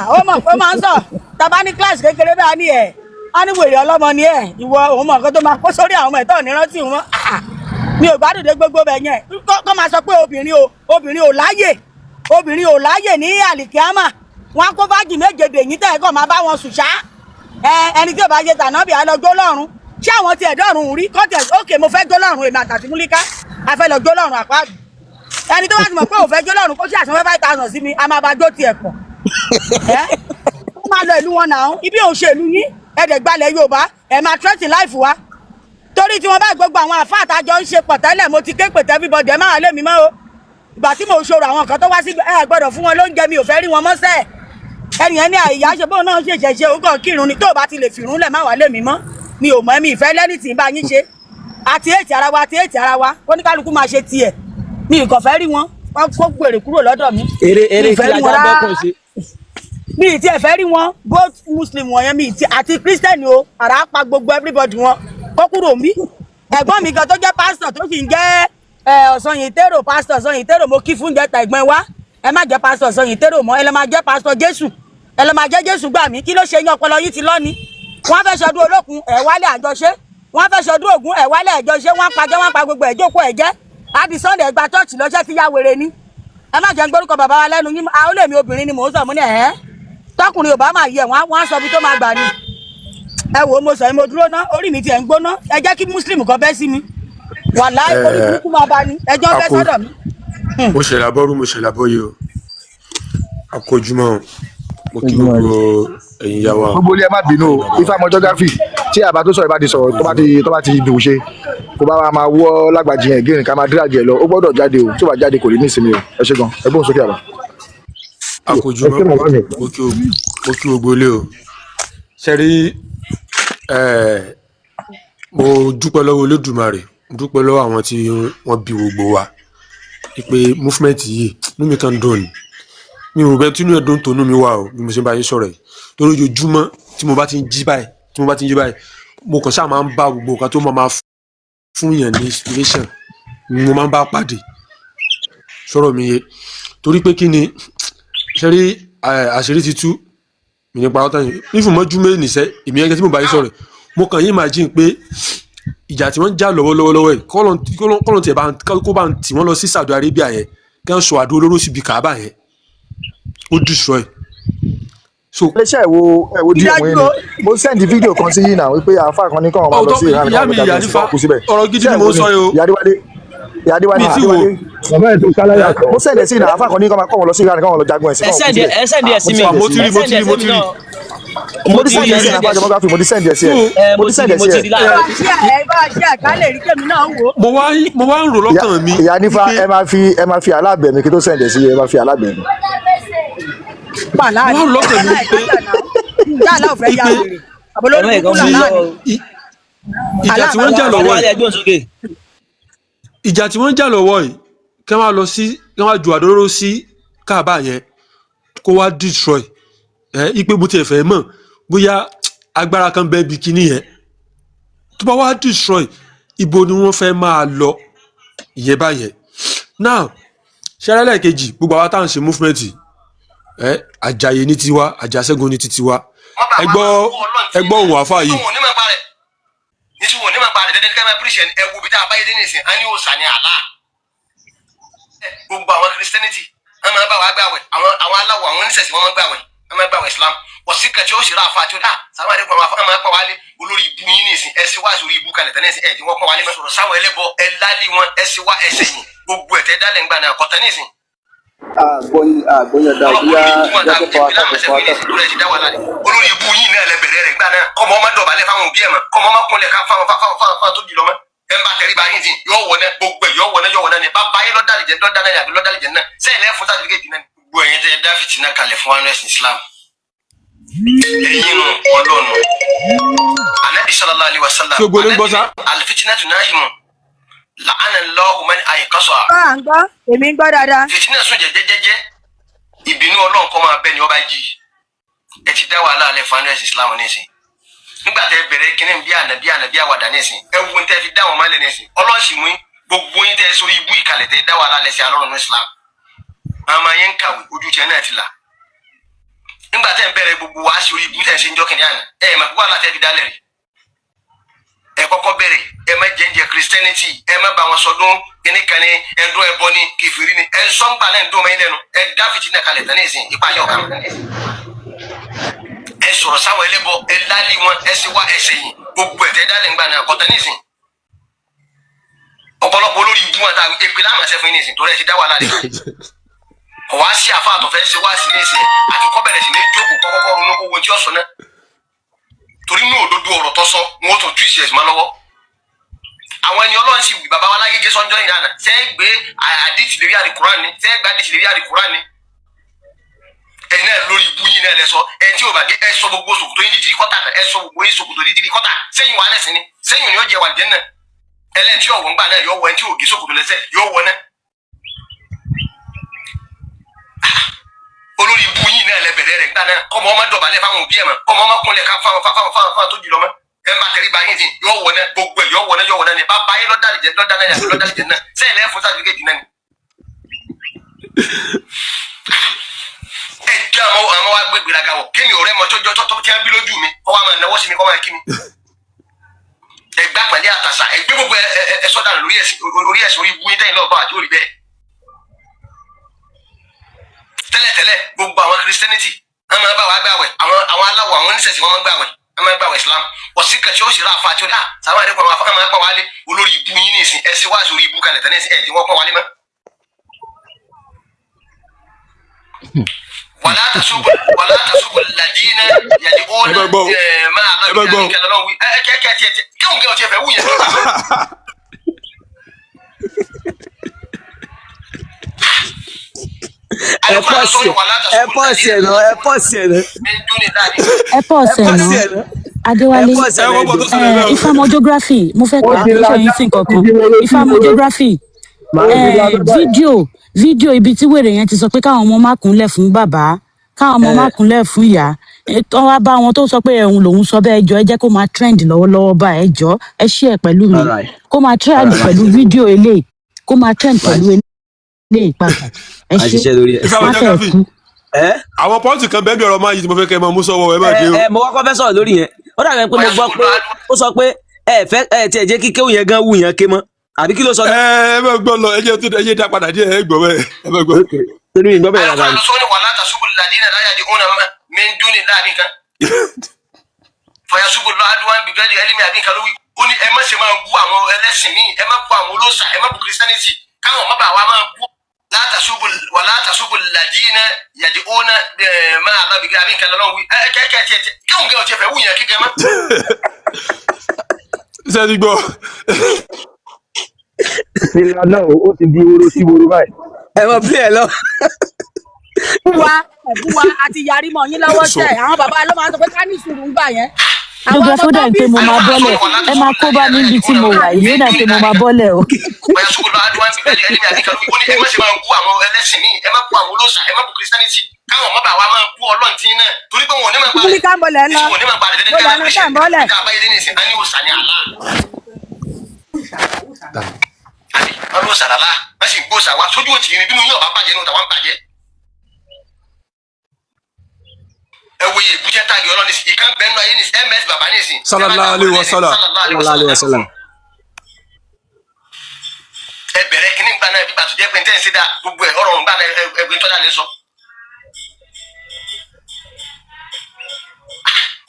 ó mọ̀ pé ó máa ń sọ tàbá ní kíláàsì kékeré bá ní ẹ̀ á ní wèrè ọlọ́mọ ni ẹ̀ ìwọ òun mọ̀ nǹkan tó máa kó sórí àwọn ọmọ ẹ̀tọ́ nírántí wọn mi ò gbádùn dé gbogbo bẹ̀ yẹn kó máa sọ pé obìnrin ò láyè ní àlìkíámà wọn kó fájì méje dèyìn tẹ́ ẹ̀ kọ́ máa bá wọn sùn ṣá ẹni tí ò bá ṣe tànábì á lọ jó lọ́run ṣé àwọn ti ẹ̀dọ́rùn rí kọ́tẹ̀ ókè mo fẹ́ jó lọ́run èmi àtàtì múlíká a fẹ́ lọ jó lọ́run àpáàdì ẹni tó bá ti mọ̀ pé ò fẹ́ jó lọ́run kó ṣe àṣọ 5,000 sí mi a máa bá jó tiẹ̀ pọ̀ ó máa lọ ìlú wọn náà ibi òun ṣe ìlú yín ẹ̀dẹ̀ gbalẹ̀ Yorùbá ẹ̀ máa threaten life wa torí tí wọ́n bá gbogbo àwọn àfáà àtàjọ ń ṣe pọ̀ tẹ́lẹ̀ mo ti ké pètè everybody ẹ̀ máa lé mi mọ́ o ìgbà tí mo ṣòro àwọn kan tó wá sí ẹ gbọ́dọ̀ fún wọn lóúnjẹ mi ò fẹ́ rí wọn mọ́sẹ̀ ẹnìyẹn ní àyíyá ṣe bóun náà ṣèṣe ṣe òun kàn kírun ni tó o bá ti lè fìrún lẹ̀ má wà lé mi mọ́ mi ò mọ̀ mi ìfẹ́ lẹ́ni tí ń bá yín ṣe àti ètì ara wa oníkálukú máa ṣe tiẹ̀ mi kò fẹ́ rí wọn kó gbèrè kúrò lọ́dọ̀ mi. eré kí ajá bẹ́kùn ṣe. mi ì tiẹ̀ fẹ́ rí wọn both muslim wọ̀nyẹn mi àti christian o àrà pa gbogbo everybody wọn kó kúrò mí. ẹ̀gbọ́n mi kan tó jẹ́ pásítọ̀ tó sì ń jẹ́ Ọ̀sanyìntèrò pásítọ̀ Ọ̀sanyìntèrò mo kí fún jẹta ẹ̀gbọ́n wa ẹ má jẹ́ pásítọ̀ Ọ̀sanyìntèrò mọ́ ẹ lè máa jẹ́ pásítọ̀ Jésù ẹ lè máa jẹ́ Jésù gbà mí kí ló ṣe yín ọpọlọ yìí ti lọ́ni wọ́n fẹ́ ṣọdún olókun ẹ̀ wálé àjọṣe wọ́n fẹ́ ṣọdún ògún ẹ̀ wálé àjọṣe wọ́n pàjẹ́ wọ́n pa gbogbo ẹ̀ jókòó ẹ̀ jẹ́ àbí Sunday gba chọ́ọ̀chì lọ́jọ́ tí yá wèrè ni ẹ má jẹ́ ń gbórúkọ bàbá wa lẹ́nu yín àwọn olèmi obìnrin ni mò ń sọ mú ní ẹ̀ẹ́ tọkùnrin ò bá máa yẹ wọ́n á sọ bí tó máa gbà ni ẹ wò ó mo sọ yín mo dúró ná orí mi tiẹ̀ ń gbóná ẹ jẹ́ kí muslim kan bẹ́ sí mi wàláì orí burúkú máa bá ní ẹjọ́ bẹ́ sọ́dọ̀ mi. mo ṣẹlẹ̀ mo ṣẹlẹ̀ abọ́yé o akójúmọ́ mo kí gbogbo ẹ̀yin yá wa. gbogbo ilé ẹ má bínú o ifá mọ geography tí àbá tó sọ̀rọ̀ bá ti sọ̀rọ̀ tó bá ti dùn ṣe kó bá wa máa wọ́ lágbàjì yẹn gírin ká máa dírájì ẹ lọ ó gbọ́dọ̀ jáde o tí ó bá jáde kò lè ní ìsinmi o ẹ ṣe gan ẹ gbóhùn sókè àbá. akójúmọ́ mo kí gbogbo ilé o ṣe rí mo dúpẹ́ lọ́wọ́ Olódùmarè mo dúpẹ́ lọ́wọ́ àwọn tí wọ́n bí gbogbo wa pé movement yìí inú mi kan dùn ni mi ò bẹ tí inú ẹ̀ dùn tó inú mi wà o bí mo ṣe bá yín sọ̀rọ̀ yìí torí ojoojúmọ́ tí mo bá ti ń jí báyìí mo kàn ṣáà máa ń bá gbogbo nǹkan tó máa fún yàn ní inspiration mo máa ń bá pàdé sọ̀rọ̀ mi yé torí pé kí ni ṣe rí àṣírí ti tú mi nípa ọ̀tá yìí nífùmọ́jú mẹ́rin nìṣẹ́ èmi ẹgbẹ́ tí mo bá yín sọ̀rọ̀ mo kàn yín máa jí pé ìjà tí wọ́n ń jà lọ́wọ́lọ́wọ́ ẹ̀ kọ́lọ́n tiẹ̀ kó bá ń tì wọ́n lọ sí Saudi Arabia yẹn kí wọ́n sọ àdó olóró síbi Kaaba yẹn ó destroy. iléeṣẹ́ ẹ̀wò díẹ̀ wọ́n yẹn ni mo send fídíò kan sí yìí náà wípé àáfà kan ní kọ́ ọ̀ma lọ sí ìhàn ìyá mi ìyá nífa ọ̀rọ̀ gidi ni mo sọ yìí o Yadéwálé bàbá ẹ̀ tó káláyà kan mo send ẹ̀ sí ìhàn àáfà kan ní kọ́ ọ̀ma lọ sí ìhàn kọ́ ọ̀ma lọ jagun ẹ̀sìn ẹ send ẹ̀ sí mi mo ti rí mo ti send ẹ̀ sí ìhàn geography mo ti send ẹ̀ sí ẹ̀ mo ti send ẹ̀ sí ẹ̀. ẹ bá ṣe àkálẹ̀ rí kẹ́mi náà wò. mo wá ń rò lọ́kàn mi. ìyá nífa ẹ máa fi alábẹ̀mí kí tó send ẹ̀ sí ẹ máa fi alábẹ̀mí. mo wá ń rò lọ́kàn mi pé yàrá ò fẹ́ yà wèrè àbólórí kúkú làlá ni. ìjà tí wọ́n ń jà lọ́wọ́ yìí ìjà tí wọ́n ń jà lọ́wọ́ yìí kí wọ́n lọ sí kí wọ́n ju àdóró sí Kaaba yẹn kó wá destroy ipe bó tiẹ̀ fẹ́ mọ̀ bóyá agbára kan bẹ́ẹ̀ bí kíní yẹn tó bá wá destroy ibo ni wọ́n fẹ́ máa lọ ìyẹn báyẹn now ṣẹlẹ̀ kejì gbogbo àwọn táwọn ṣe movement Àjàyè ní tiwa Àjàṣẹ́gun ní titiwa ẹgbọ́ òun àfáà yìí. ní tí wọn ní ma pa àdédé kẹ́mẹ́ pírísìẹ̀nì ẹ wo bí tá a bá yé dé nìsín á ní òòsàn ní àlá gbogbo àwọn kìrìsìtẹ́nìtì wọn máa bá wa gbàwẹ̀ àwọn aláwọ̀ àwọn oníṣẹ̀ṣẹ̀ wọn máa gbàwẹ̀ wọn máa gbàwẹ̀ Islam wọ́n sí kẹ̀tí ó sì rà àfa àti ọ̀dà sáwọn ẹ̀dẹ́gbọ̀n àwọn afọ́ máa pọ̀ wálé olórí ibu yín nìsín ẹ sì wá sórí ibu kalẹ̀ tẹ́lẹ̀ ẹ̀ tí wọ́n pọ̀ wálé sọ̀rọ̀ sáwọn ẹlẹ́bọ ẹ lálé wọn ẹ sì wá ẹsẹ̀ yìn gbogbo ẹ̀ tẹ́ dálẹ̀ ńgbà náà kọ́tẹ́ nìsín. àgbọ̀nyẹ̀dá ìyá olórí ibu yín náà lẹ bẹ̀rẹ̀ rẹ̀ gbà náà kọ́mọ ọmọ dọ̀bálẹ̀ fáwọn òbí ẹ̀ mọ̀ kọ́mọ ọmọ kúnlẹ̀ fáwọn tó jùlọ mọ́ ẹ̀ ń bá tẹ̀rí báyìí ti yọ wọ̀ náà gbogbo ẹ̀ yọ wọ̀ náà ni bàbá yín lọ́dàlìjẹ́ náà sẹ́yìn lẹ́yìn fún sàtìfíkẹ́tì náà gbogbo ẹ̀yin tẹ́ dá fìtínà kalẹ̀ fún wa ẹ̀sìn Islam ẹ̀yin nù ọlọ́nu anabi sallallahu alaihi wasallam alifitinatu nahimu la'ana Allahu man ayqasa. ń gbọ́ èmi ń gbọ́ dáadáa. fìtínà sún jẹ́jẹ́jẹ́jẹ́ ìbínú Ọlọ́run kọ́ máa bẹ ni ọba jì ẹ ti dá wàhálà alẹ́ fún ẹ̀sìn Islam nísìn nígbà tẹ́ bẹ̀rẹ̀ kíní bí ànàbí àwàdà nísìn ẹ wo tẹ́ fi dá wọn mọ́lẹ̀ nísìn Ọlọ́run sì mú gbogbo yín tẹ́ sórí ibú ìkàlẹ̀ tẹ́ dá wàhálà alẹ́ sí alọ́run ní Islam àmọ́ yẹn ń kàwé ojú tiẹ̀ náà ti là nígbà tẹ́ ń bẹ̀rẹ̀ gbogbo wa sórí ibú tẹ́ ń ṣe ń jọ́ kìnìún àná ẹ̀ mà gbogbo àlá tẹ́ fi dálẹ̀ rẹ̀ ẹ kọ́kọ́ bẹ̀rẹ̀ ẹ má jẹ́njẹ́ Christianity ẹ má bá wọn sọdún kíníkan ní ẹdún ẹbọ ní kẹfìrí ní ẹ sọ́ngbà náà ń dún ọmọ yín lẹ́nu ẹ dá fìtínà kalẹ̀ tán ní ìsìn ipa yọ̀ kan ẹ sọ̀rọ̀ sáwọn ẹlẹ́bọ ẹ lálé wọn ẹ sì wá ẹsẹ̀ yìí gbogbo ẹ̀ tẹ́ dálẹ̀ ńgbà náà kọ́tà ní ìsìn ọ̀pọ̀lọpọ̀ olórí ibú wọn tàbí èpè láàmásẹ́ fún yín ní ìsìn torí ẹ ti dá wà lálẹ́ ọ̀wá sí àfa àtọ̀fẹ́ ṣe wá sí ní ìsìn àti kọ́ bẹ̀rẹ̀ sí ní jókòó kọ́kọ́ ronú kó wo tí ó sọ náà torí ní òdodo ọ̀rọ̀ tó sọ wọn ó tún tú ìṣẹ̀ ẹ̀sìn máa lọ́wọ́ àwọn ẹni Ọlọ́run sì wí bàbá wa lágége sọ́njọ́ ìdáná tẹ́ ẹ gbé àdìsí lérí àdìkúrán ni tẹ́ ẹ gbé àdìsí lérí àdìkúrán ni ẹ̀yin náà lórí ibú yín náà lẹ sọ ẹ tí ò bá gé ẹ sọ gbogbo sòkòtò yín dídí kọ́tà ẹ sọ gbogbo yín sòkòtò dídí kọ́tà sẹ́yìn wà lẹ́sìn ni sẹ́yìn ni ó jẹ wà jẹ́ náà ẹlẹ́ni tí ọ̀wọ́ ń gbà náà yọ wọ ẹni tí ò gé sòkòtò lẹ́sẹ̀ yọ wọ náà olórí ibú yín náà lẹ bẹ̀rẹ̀ rẹ̀ gbà náà kọ́mọ ọmọ dọ̀bálẹ̀ fáwọn òbí ẹ̀ mọ̀ kọ́mọ ọmọ kúnlẹ̀ fáwọn tó jùlọ mọ́ ẹ bá tẹ̀rí bá yín sí yọ wọ náà gbogbo ẹ̀ yọ wọ náà ni bàbá yín lọ́dàlìjẹ́ náà sẹ́yìn lẹ́yìn fún sàtìfíkẹ́tì náà ni. ẹ jẹ́ àwọn wa gbé gbéraga wọ̀ kí ni ọ̀rẹ́ mọ tó tí wọ́n bí lójú mi kọ́ wa máa náwó sí mi kọ́ máa kí mi. ẹ gbá pẹ̀lẹ́ àtàṣà ẹ gbé gbogbo ẹ sọ́dà lórí ẹ̀sìn orí ibú yín tẹ́yìn lọ́ọ̀bá àti orí bẹ́ẹ̀. tẹ́lẹ̀tẹ́lẹ̀ gbogbo àwọn Christianity wọ́n máa bá wa gbàwẹ̀ àwọn aláwọ̀ àwọn oníṣẹ̀ṣẹ̀ wọ́n máa gbàwẹ̀ wọ́n máa gbàwẹ̀ Islam wọ́n sì kẹ̀sí ó sì rà àfa àti ọ̀dà sáwọn ẹ̀dẹ́gbọ̀n àwọn afọ́ máa pọ̀ wálé olórí ibú yín nìsín ẹ sì wá sórí ibú kalẹ̀ tẹ́lẹ̀ ẹ̀ tí wọ́n pọ̀ wálé mọ́. wàlá tasubu ladina yad'una máa alábìyá ní kẹlẹ́ lọ́wọ́ kẹ́kẹ́ tiẹ̀ kéwọn kẹ́ ọ tiẹ̀ fẹ́ wú yẹn. ẹ pọ́ọ̀sì ẹ̀ náà. Adéwálé Ifámọ geography mo fẹ́ pé àpéjọ yín sí nǹkankan Ifámọ geography fídíò ibi tí wèrè yẹn ti sọ pé káwọn ọmọ má kúnlẹ̀ fún bàbá káwọn ọmọ má kúnlẹ̀ fún ìyá tó wá bá wọn tó sọ pé ẹ̀hún lòún sọ bẹ́ẹ̀ jọ ẹ jẹ́ kó máa trend lọ́wọ́lọ́wọ́ bá ẹ jọ ẹ ṣí ẹ pẹ̀lú mi kó máa trend pẹ̀lú fídíò eléyìí kó máa trend pẹ̀lú eléyìí papọ̀ ẹ ṣe pátá ẹ̀kú. àwọn pọ́ǹtì kan bẹ́ẹ̀ bí ọ̀rọ̀ máa yí tí mo fẹ́ kẹ́ ẹ máa mú sọ́wọ́ ẹ má dé o. mo kọ́kọ́ fẹ́ sọ̀rọ̀ lórí yẹn ó dàbí pé mo gbọ́ pé ó sọ pé ẹ tiẹ̀ jẹ́ kí kéwù yẹn gan wù yẹn ké mọ́ àbí kí ló sọ. ẹ bẹ gbọ́ lọ ẹ jẹ́ dá padà díẹ̀ ẹ gbọ́ bẹ́ẹ̀ ẹ bẹ gbọ́. torí mi gbọ́ bẹ́ẹ̀ rárá ni. wàlá tasubu ladina la yad'una min duni llahi kan fayasubu aduwan bigadi elimi àbí nǹkan lówí ó ní ẹ má ṣe máa bú àwọn ẹlẹ́sìn míì ẹ má bú àwọn olóòṣà ẹ má bú Christianity káwọn má bàa wá máa bú wàlá tasubu ladina yad'una máa alábìgá àbí nǹkan lọ́wọ́ wí kẹ́kẹ́ tiẹ̀ kéwọn kẹ́ ọ tiẹ̀ fẹ́ wú yẹn kíkẹ́ mọ́. sẹ́ni gbọ́. ìlànà ó ti di woro sí woro báyìí. ẹ mọ bí ẹ lọ. ẹ̀bùn wa àti yarí mọ̀ yín lọ́wọ́ tẹ̀ àwọn bàbá ló máa ń sọ pé ká ní ìṣòro ń gbà yẹn. gbogbo ẹ fọdà pé mo máa bọ́lẹ̀ ẹ máa kó bá mi níbi tí mo wà yìí ó dà pé mo máa bọ́lẹ̀ o. fayasubu aduwan bigadi elimi àbí nǹkan lówí ó ní ẹ má ṣe máa bú àwọn ẹlẹ́sìn míì ẹ má bú àwọn olóòṣà ẹ má bú Christianity káwọn má bàa wá máa bú Ọlọ́run tí náà torí pé wọn ò ní máa kúlí ká ń bọ̀lẹ̀ ńlá wọn ò ní máa balẹ̀ dédé bọ̀lẹ̀ ńlá ká ń bọ̀lẹ̀. wọn ló sàràlà wọn sì gbó sàwá sójú òtì yìí nínú yóò bá bàjẹ́ nínú tàwọn bàjẹ́. ẹ wo iye ìbújẹ́ táàgì Ọlọ́run nísìnyí ìkan bẹ́ẹ̀nu ayé nísìnyí ms bàbá nísìnyí. sallallahu alaihi wasallam. ẹ bẹ̀rẹ̀ kínní gbà náà bíbà tó jẹ́ pé ntẹ́ ń ṣe dá gbogbo ẹ̀ ọ̀rọ̀ gbà náà ẹgbẹ́ tó dá lé sọ.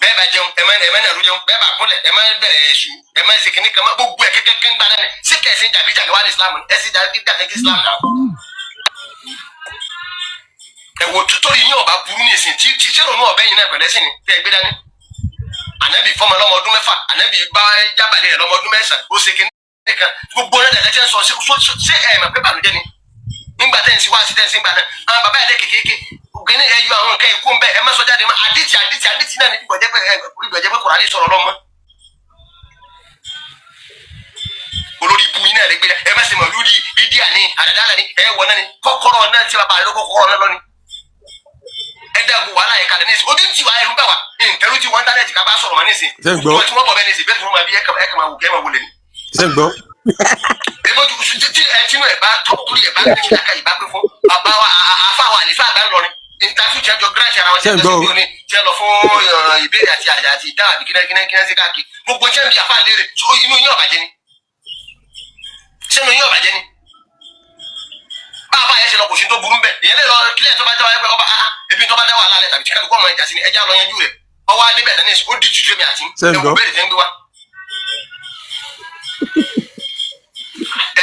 bẹ́ẹ̀ bá jẹun ẹ má nàró jẹun bẹ́ẹ̀ bá kúnlẹ̀ ẹ má bẹ̀rẹ̀ ẹ̀ṣù ẹ má ṣe kìnnìkan má gbogbo ẹ̀ kẹ́kẹ́ ń gbà náà ni sí kẹ̀sìn jàgídíjàgí wà ní Islam ẹ sì jàgídíjàgí Islam náà. ẹ wo torí yín ọba burú ní ìsìn tí ṣé òun ọbẹ̀ yín náà pẹ̀lẹ́ sí ni tẹ́ ẹ gbé dání. ànábì fọmọ lọ́mọ ọdún 6 ànábì bá jábàlẹ̀ rẹ̀ lọ́mọ ọdún 9 ó ṣe kìnnìkan gbogbo náà dẹ̀dẹ̀ ń sọ ṣé ẹ̀ mọ̀ pé bàlújẹ́ ni nígbà tẹ́ ń sí wá sí tẹ́ ń sí gbà náà àwọn bàbá yẹn kékeré ògìní ẹyọ àwọn nǹkan ikú ń bẹ ẹ má sọ jáde mọ́ àdìtì náà ní ìgbọ̀jẹ́ pé Kùránì sọ̀rọ̀ lọ́mọ. olórí ibu yín náà lè gbé ẹ má ṣe mọ̀ lórí ìdí àní àdàdàlà ni ẹ wọ náà ni kọ́kọ́rọ́ náà tí bàbá rẹ kọ́kọ́rọ́ náà lọ ni. ẹ dàgbò wàhálà yẹn kalẹ̀ nísìn ojú ti wà ẹ̀rú bẹ̀ wá ẹ̀rú ti wọ́n tálẹ̀ tí ká bá sọ̀rọ̀ mọ́ nísìn. tí wọ́n bọ̀ bẹ́ẹ̀ nísìn bẹ́ẹ̀ tí wọ́n máa bí ẹ kà máa wù kẹ́ máa wọlé ni. ebojú tí ẹ tinú ẹ bá tọ́ kúrú ẹ bá gbé tí ká ìbá pé fún bàbá wa àfa wa àlefa àgbà ńlọrin interview tí a jọ gíráàsì ara wọn tí a lọ sí òní tí a lọ fún ìbéèrè àti àjà àti ìdáhùn àbí kíná sí káàkiri gbogbo tí a ń bi àfa léèrè inú yín ọ̀bàjẹ́ ni sẹ́nu yín ọ̀bàjẹ́ ni báwa yẹn ṣe lọ kò sí tó burú bẹ́ẹ̀ èyàn lè lọ kílẹ̀ tó bá jẹ́ wáyé pé ọba ebi tó bá dá wàhálà lẹ̀ tàbí tí kálukú ọmọ ìjà sí ni ẹja lọ yanjú rẹ̀ ọwọ́ adébẹ̀ dání ó di jùjú mi àti ẹwù bẹ́ẹ̀ tẹ́ ń gbé wa.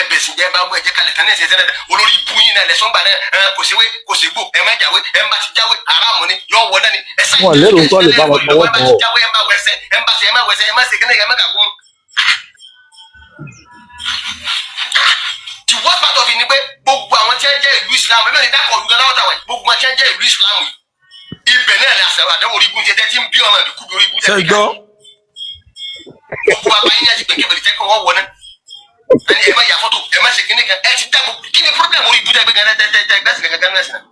ẹbẹ̀ sì jẹ́ bá wọ ẹ̀jẹ̀ kalẹ̀ tán ní ẹ̀sẹ̀ tẹ́lẹ̀ olórí ibu yín náà lẹ́sọ̀ngbà náà kò séwé kò ségbò ẹ má jáwé ẹ má ti jáwé aráàmù ni yọ wọ náà ni ẹ sáyé wọn lérò nǹkan lè bá wọn tọwọ́ bọ̀ ọ́. ẹ má wẹsẹ̀ ẹ má ṣe ẹ má wẹsẹ̀ ẹ má ṣe kíní ẹ má gàgbọ́n. the worst part of it ni pé gbogbo àwọn tí wọ́n jẹ́ ìlú Islam ẹ̀mí ò ní dákọ̀ ọ̀dùnkàn náà wọ̀tàwẹ̀ gbogbo àwọn tí wọ́n jẹ́ ìlú Islam ibẹ̀ náà ni àṣàrò àdánwò orí ibú jẹ́ tẹ́ tí ń bí ọmọ ìdúkú bí orí ibú tẹ́ fi ká gbogbo bàbá yín àti gbẹ̀ngẹ̀ bẹ̀rẹ̀ tẹ́ kọ́ wọ́n wọ náà ẹni ẹ má yà fọ́tò ẹ má ṣe kíní kan ẹ ti dàgbò kí ni problem orí ibú tẹ́ gbé gan tẹ́ gbẹ́sì kankan náà sí náà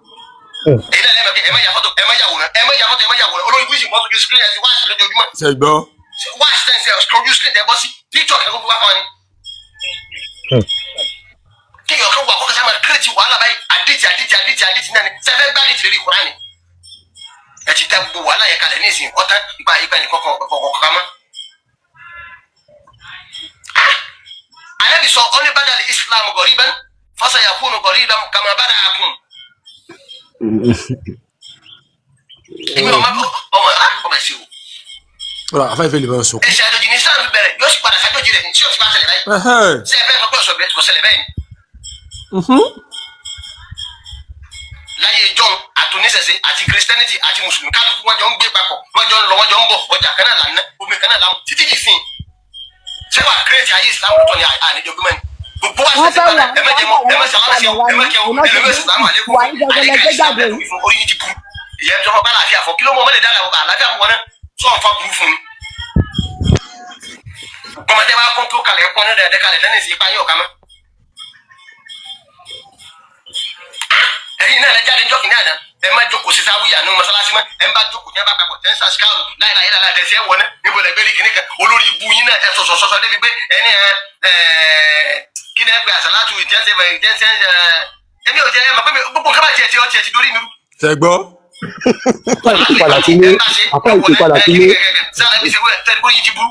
èyí náà lẹ́mọ̀ kí ẹ má yà fọ́tò ẹ má yà wòrán ẹ má yà fọ́tò ẹ má yà wòrán olórí ibú sì mọ́ sójú screen ẹ ti wáṣí lójoojúmọ́ wáṣí tẹ̀ ń sẹ́ ojú screen tẹ́ bọ́ sí picture kẹ́kọ̀ọ́ fún wa fún wa ni kí yọ̀ kán wà kó kásá máa kírètì wàhálà báyìí àdìtì náà ni sẹ́fẹ́ gbá àdìtì lórí Kùránì ẹ ti dá gbogbo wàhálà yẹn kalẹ̀ ní ìsìn ọ̀tán ipa ní kọ̀kọ̀ kama. Ànábì sọ ọ́ ní badal Islam goriban fasayakunu goriban kama bada'akum. èmi ọmọ ẹ̀sìn o. Ọ̀rọ̀ afẹ́fẹ́ lè bá sọ. ẹ̀sìn àjòjì ní Islam bẹ̀rẹ̀ yóò sì padà sàjòjì rẹ̀ tí yóò sì bá ṣẹlẹ̀ báyìí. ṣé ẹ fẹ́ sọ pé ọ̀sọ̀ bẹ̀rẹ̀ kò ṣẹlẹ̀ bẹ́ẹ̀ ni. láyé john àtúnisẹ̀sẹ̀ àti christianity àti mùsùlùmí kálukú wọn jọ ń gbé papọ̀ wọn jọ ń lọ wọn jọ ń bọ̀ ọjà kan náà lànà omi kan náà làwọn títí di sìn. ṣé wàá kírètì ayé Islam tó ní àlejò gbé mẹ́ni. gbogbo wa ṣẹ̀ṣẹ̀ padà ẹ má jẹ mọ́ ẹ má ṣe aláṣẹ ẹ má kẹwọn ẹ lómi ẹ̀sìn Islam àlékún àlékún Islam lẹ́nu ìfún orí yìí ti burú. ìyẹn tó fọ́ bá àlàáfíà fọ kí ló mọ ọmọdé dára àlàáfíà fún wọn náà tó ń fa burú fún un. ọmọdé wa kún tó kalẹ̀ pọ́n ní dẹ̀dẹ̀ kalẹ̀ lẹ́nu ìsìn ipá yóò ká mọ́. ẹ̀yin náà lẹ jáde jọ́kì ní àná ẹ má jókòó sí sáwíyà ní mọ́sálásí mọ́ ẹ má jókòó ní ẹ bá papọ̀ tẹ́ ń sàṣkáàrù láìláì láìláì tẹ̀sí ẹ wọ̀ ná níbo lẹ gbé kí ní kan olórí ibu yín náà ẹ sọ̀sọ̀sọ̀ débi pé ẹni kí ni ẹ pé àṣàlátù ìjẹ́sẹ̀ ẹni ò jẹ́ ẹ mọ̀ pé gbogbo kábà tiẹ̀ ti dórí mi rú. Ṣé gbọ́? Padà sílé apá ìtì padà sílé. sáà ẹbí ṣe wúlẹ̀ tẹ́lẹ̀ bó yín ti burú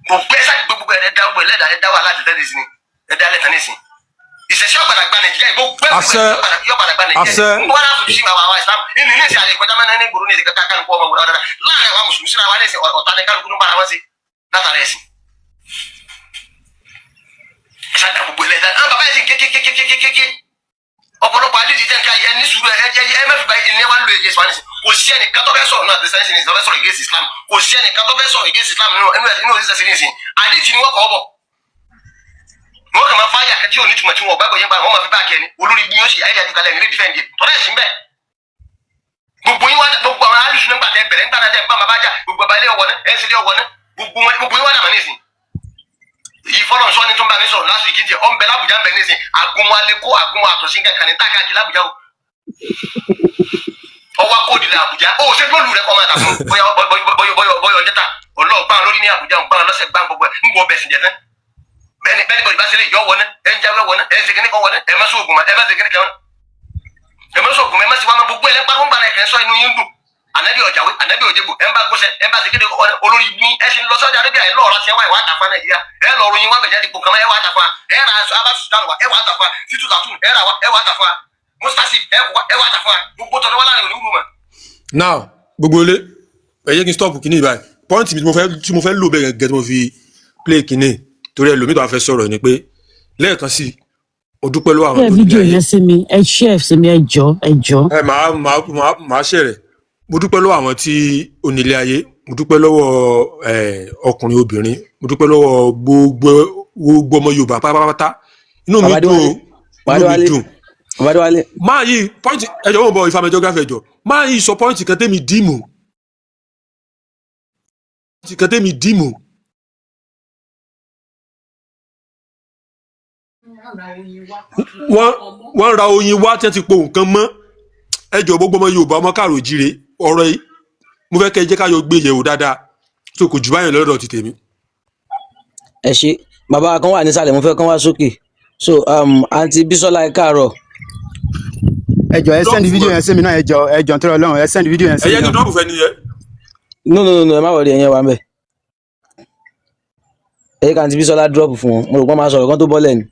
kò gbé sáà gbogbo ẹ̀dá wà láti tẹ́lẹ̀ sí ni ẹ̀dá alẹ́ tán ní sìn ìṣẹ̀ṣẹ̀ ọ̀gbàdà gba Nàìjíríà ìbò gbẹ́gbẹ́ yọ̀gbàdà gba Nàìjíríà ń bọ́ láti fi àwọn Islam nínú ilé ìsìn àlè ìkọjá mẹ́rin ní gbòòrò ní ìdíkà kálukú ọmọ wòlá dáadáa láàrin àwọn mùsùlùmí síra wa ní ìsìn ọ̀tá ní kálukú ní bára wọn sí látara ẹ̀sìn. ìṣàdá gbogbo ilẹ̀ dáa àwọn bàbá ẹ̀sìn kékékékékéké ọ̀pọ̀lọpọ̀ adídì jẹ́ nǹkan ẹni sùúrù ẹ mẹ́fì bá ilé wa ń lo èdè Islam kò sí ẹnìkan tó fẹ́ sọ̀rọ̀ náà àti sẹ́yìn tó fẹ́ sọ̀rọ̀ ìgbésí Islam kò sí ẹnìkan tó fẹ́ sọ̀rọ̀ ìgbésí Islam nínú òṣìṣẹ́ sí ní ìsìn adídì ni wọ́n kọ́ bọ̀ wọ́n kàn máa fáyà kẹ́tí òní tùmọ̀ tí wọ́n gbàgbọ́ yẹn bá wọ́n máa fi báàkì ẹni olórí ibi yóò sì ayé àjùkalẹ̀ ní rédíò fẹ́ǹdì tọ́lá ẹ̀sìn bẹ́ẹ̀ gbogbo yín wá gbogbo àwọn alùsùn nígbà tẹ bẹ̀rẹ̀ nígbà tẹ bá bàbá jà gbogbo bàbá ilé ọwọ́ náà ẹ̀sìn ilé ọwọ́ náà gbogbo yín wá dàmọ́ nísìn yìí fọlọ́n sọ ni tó ń bá mi sọ̀rọ̀ lásìkò ìkíjì ọ̀ ń bẹ lábùjá ń bẹ nísìn agunmu aleko agunmu àtọ̀sí kankan ní tákàkì lábùjá o ọwọ́ akóòdì ní Àbújá ó ṣe gbọ́lù rẹ kọ́ máa tà fún bọ́yọ̀ ọjọ́ta ọlọ́ọ̀gbọ́n lórí ní Àbújá ọ̀gbọ́n lọ́sẹ̀ gbá gbogbo ẹ̀ ń gbọ́ bẹ̀ sí jẹ tán bẹ́ẹ̀ni bọ́dì bá ṣe lè yọ wọ ná ẹ ń jáwé wọ ná ẹ ń ṣe kíní kan wọ ná ẹ má sóògùn ẹ má ṣe kíní kan ẹ má sóògùn ẹ má ṣe wá má gbogbo ẹ lẹ́pà fún gbàlẹ̀ kẹ́ sọ inú yín dùn ànábì ọ̀jàwé ànábì òjègbò ẹ ń bá gbọ́sẹ̀ ẹ ń bá ṣe kíní kan olórí bí ẹ ṣe lọ sọ́jà Arabia ẹ lọ́ọ̀rọ̀ ṣe wá ìwà àtàfà Nàìjíríà ẹ lọ́ọ̀rọ̀ yín wá bẹ̀jẹ̀ dìbò kan ẹ wà àtàfà ẹ ra aṣọ abasudan wa ẹ wà àtàfà títù tàtù ẹ ra wa ẹ wà àtàfà mustasi ẹ wà àtàfà gbogbo tọ́lọ́wọ́ láàrin òní wúlò mọ́. Now gbogbo ilé ẹ yẹ kí n stop kíní ìbáyìí pọ́ǹtì tí mo fẹ́ lò bẹ́ẹ̀ gẹ́gẹ́ tí mo fi play kínní torí ẹlòmíì tó wá fẹ́ sọ̀rọ̀ ni pé lẹ́ẹ̀kan sí mo dúpẹ́ lọ́wọ́ àwọn ẹ fídíò yẹn sí mi ẹ share sí mi ẹ jọ̀ọ́. ẹ máa ṣẹ̀rẹ̀ mo dúpẹ́ lọ́wọ́ àwọn tí onílé ayé mo dúpẹ́ lọ́wọ́ ọkùnrin obìnrin mo dúpẹ́ lọ́wọ́ gbogbo ọmọ Yorùbá pátápátá inú mi dùn máa yí pọ́ǹtì ẹjọ́ wọn bọ ìfàmì geography ẹjọ́ máa yí sọ pọ́ǹtì kan tẹ́mi dìímù wọ́n ra oyin wá tí wọ́n ti po nǹkan mọ́ ẹjọ́ gbogbo ọmọ Yorùbá ọmọ káàró jíire ọ̀rọ̀ yìí mo fẹ́ kẹ́ ẹ jẹ́ ká yọ gbé yẹ̀wò dáadáa so kò jù báyìí lọ́dọ̀ ti tèmi. ẹ ṣe bàbá kan wà nísàlẹ̀ mo fẹ́ kán wá sókè so àǹtí Bísọ́lá ẹ káàárọ̀. ẹ jọ̀ọ́ ẹ send video yẹn sí mi náà ẹ jọ̀ọ́ nítorí Ọlọ́run ẹ send video yẹn sí mi náà. ẹ yẹ kí dọ́ọ̀bù fẹ́ nìyẹn. no ẹ má wọlé ẹ̀yẹn wà ń bẹ̀. ẹ yẹ ká àǹtí Bísọ́lá drop fún wọn mo rò pé wọ́n máa sọ̀rọ̀ kán tó bọ́lẹ̀ ni.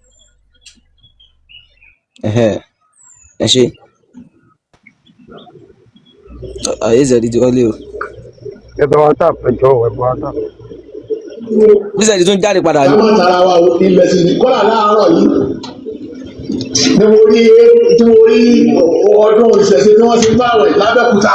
ẹ ṣe ayé zẹ̀dí ti wọlé o. ẹ bá wa tap ẹ jọ̀ọ́ ẹ bá wa tap. bí zẹ̀dí tún jáde padà ní. àwọn tara wa ò ilẹ̀ sí ní kọ́là láàárọ̀ yìí ni mo rí ọdún ìṣẹ̀ṣe tí wọ́n ti ń bá wẹ̀ lábẹ́òkúta.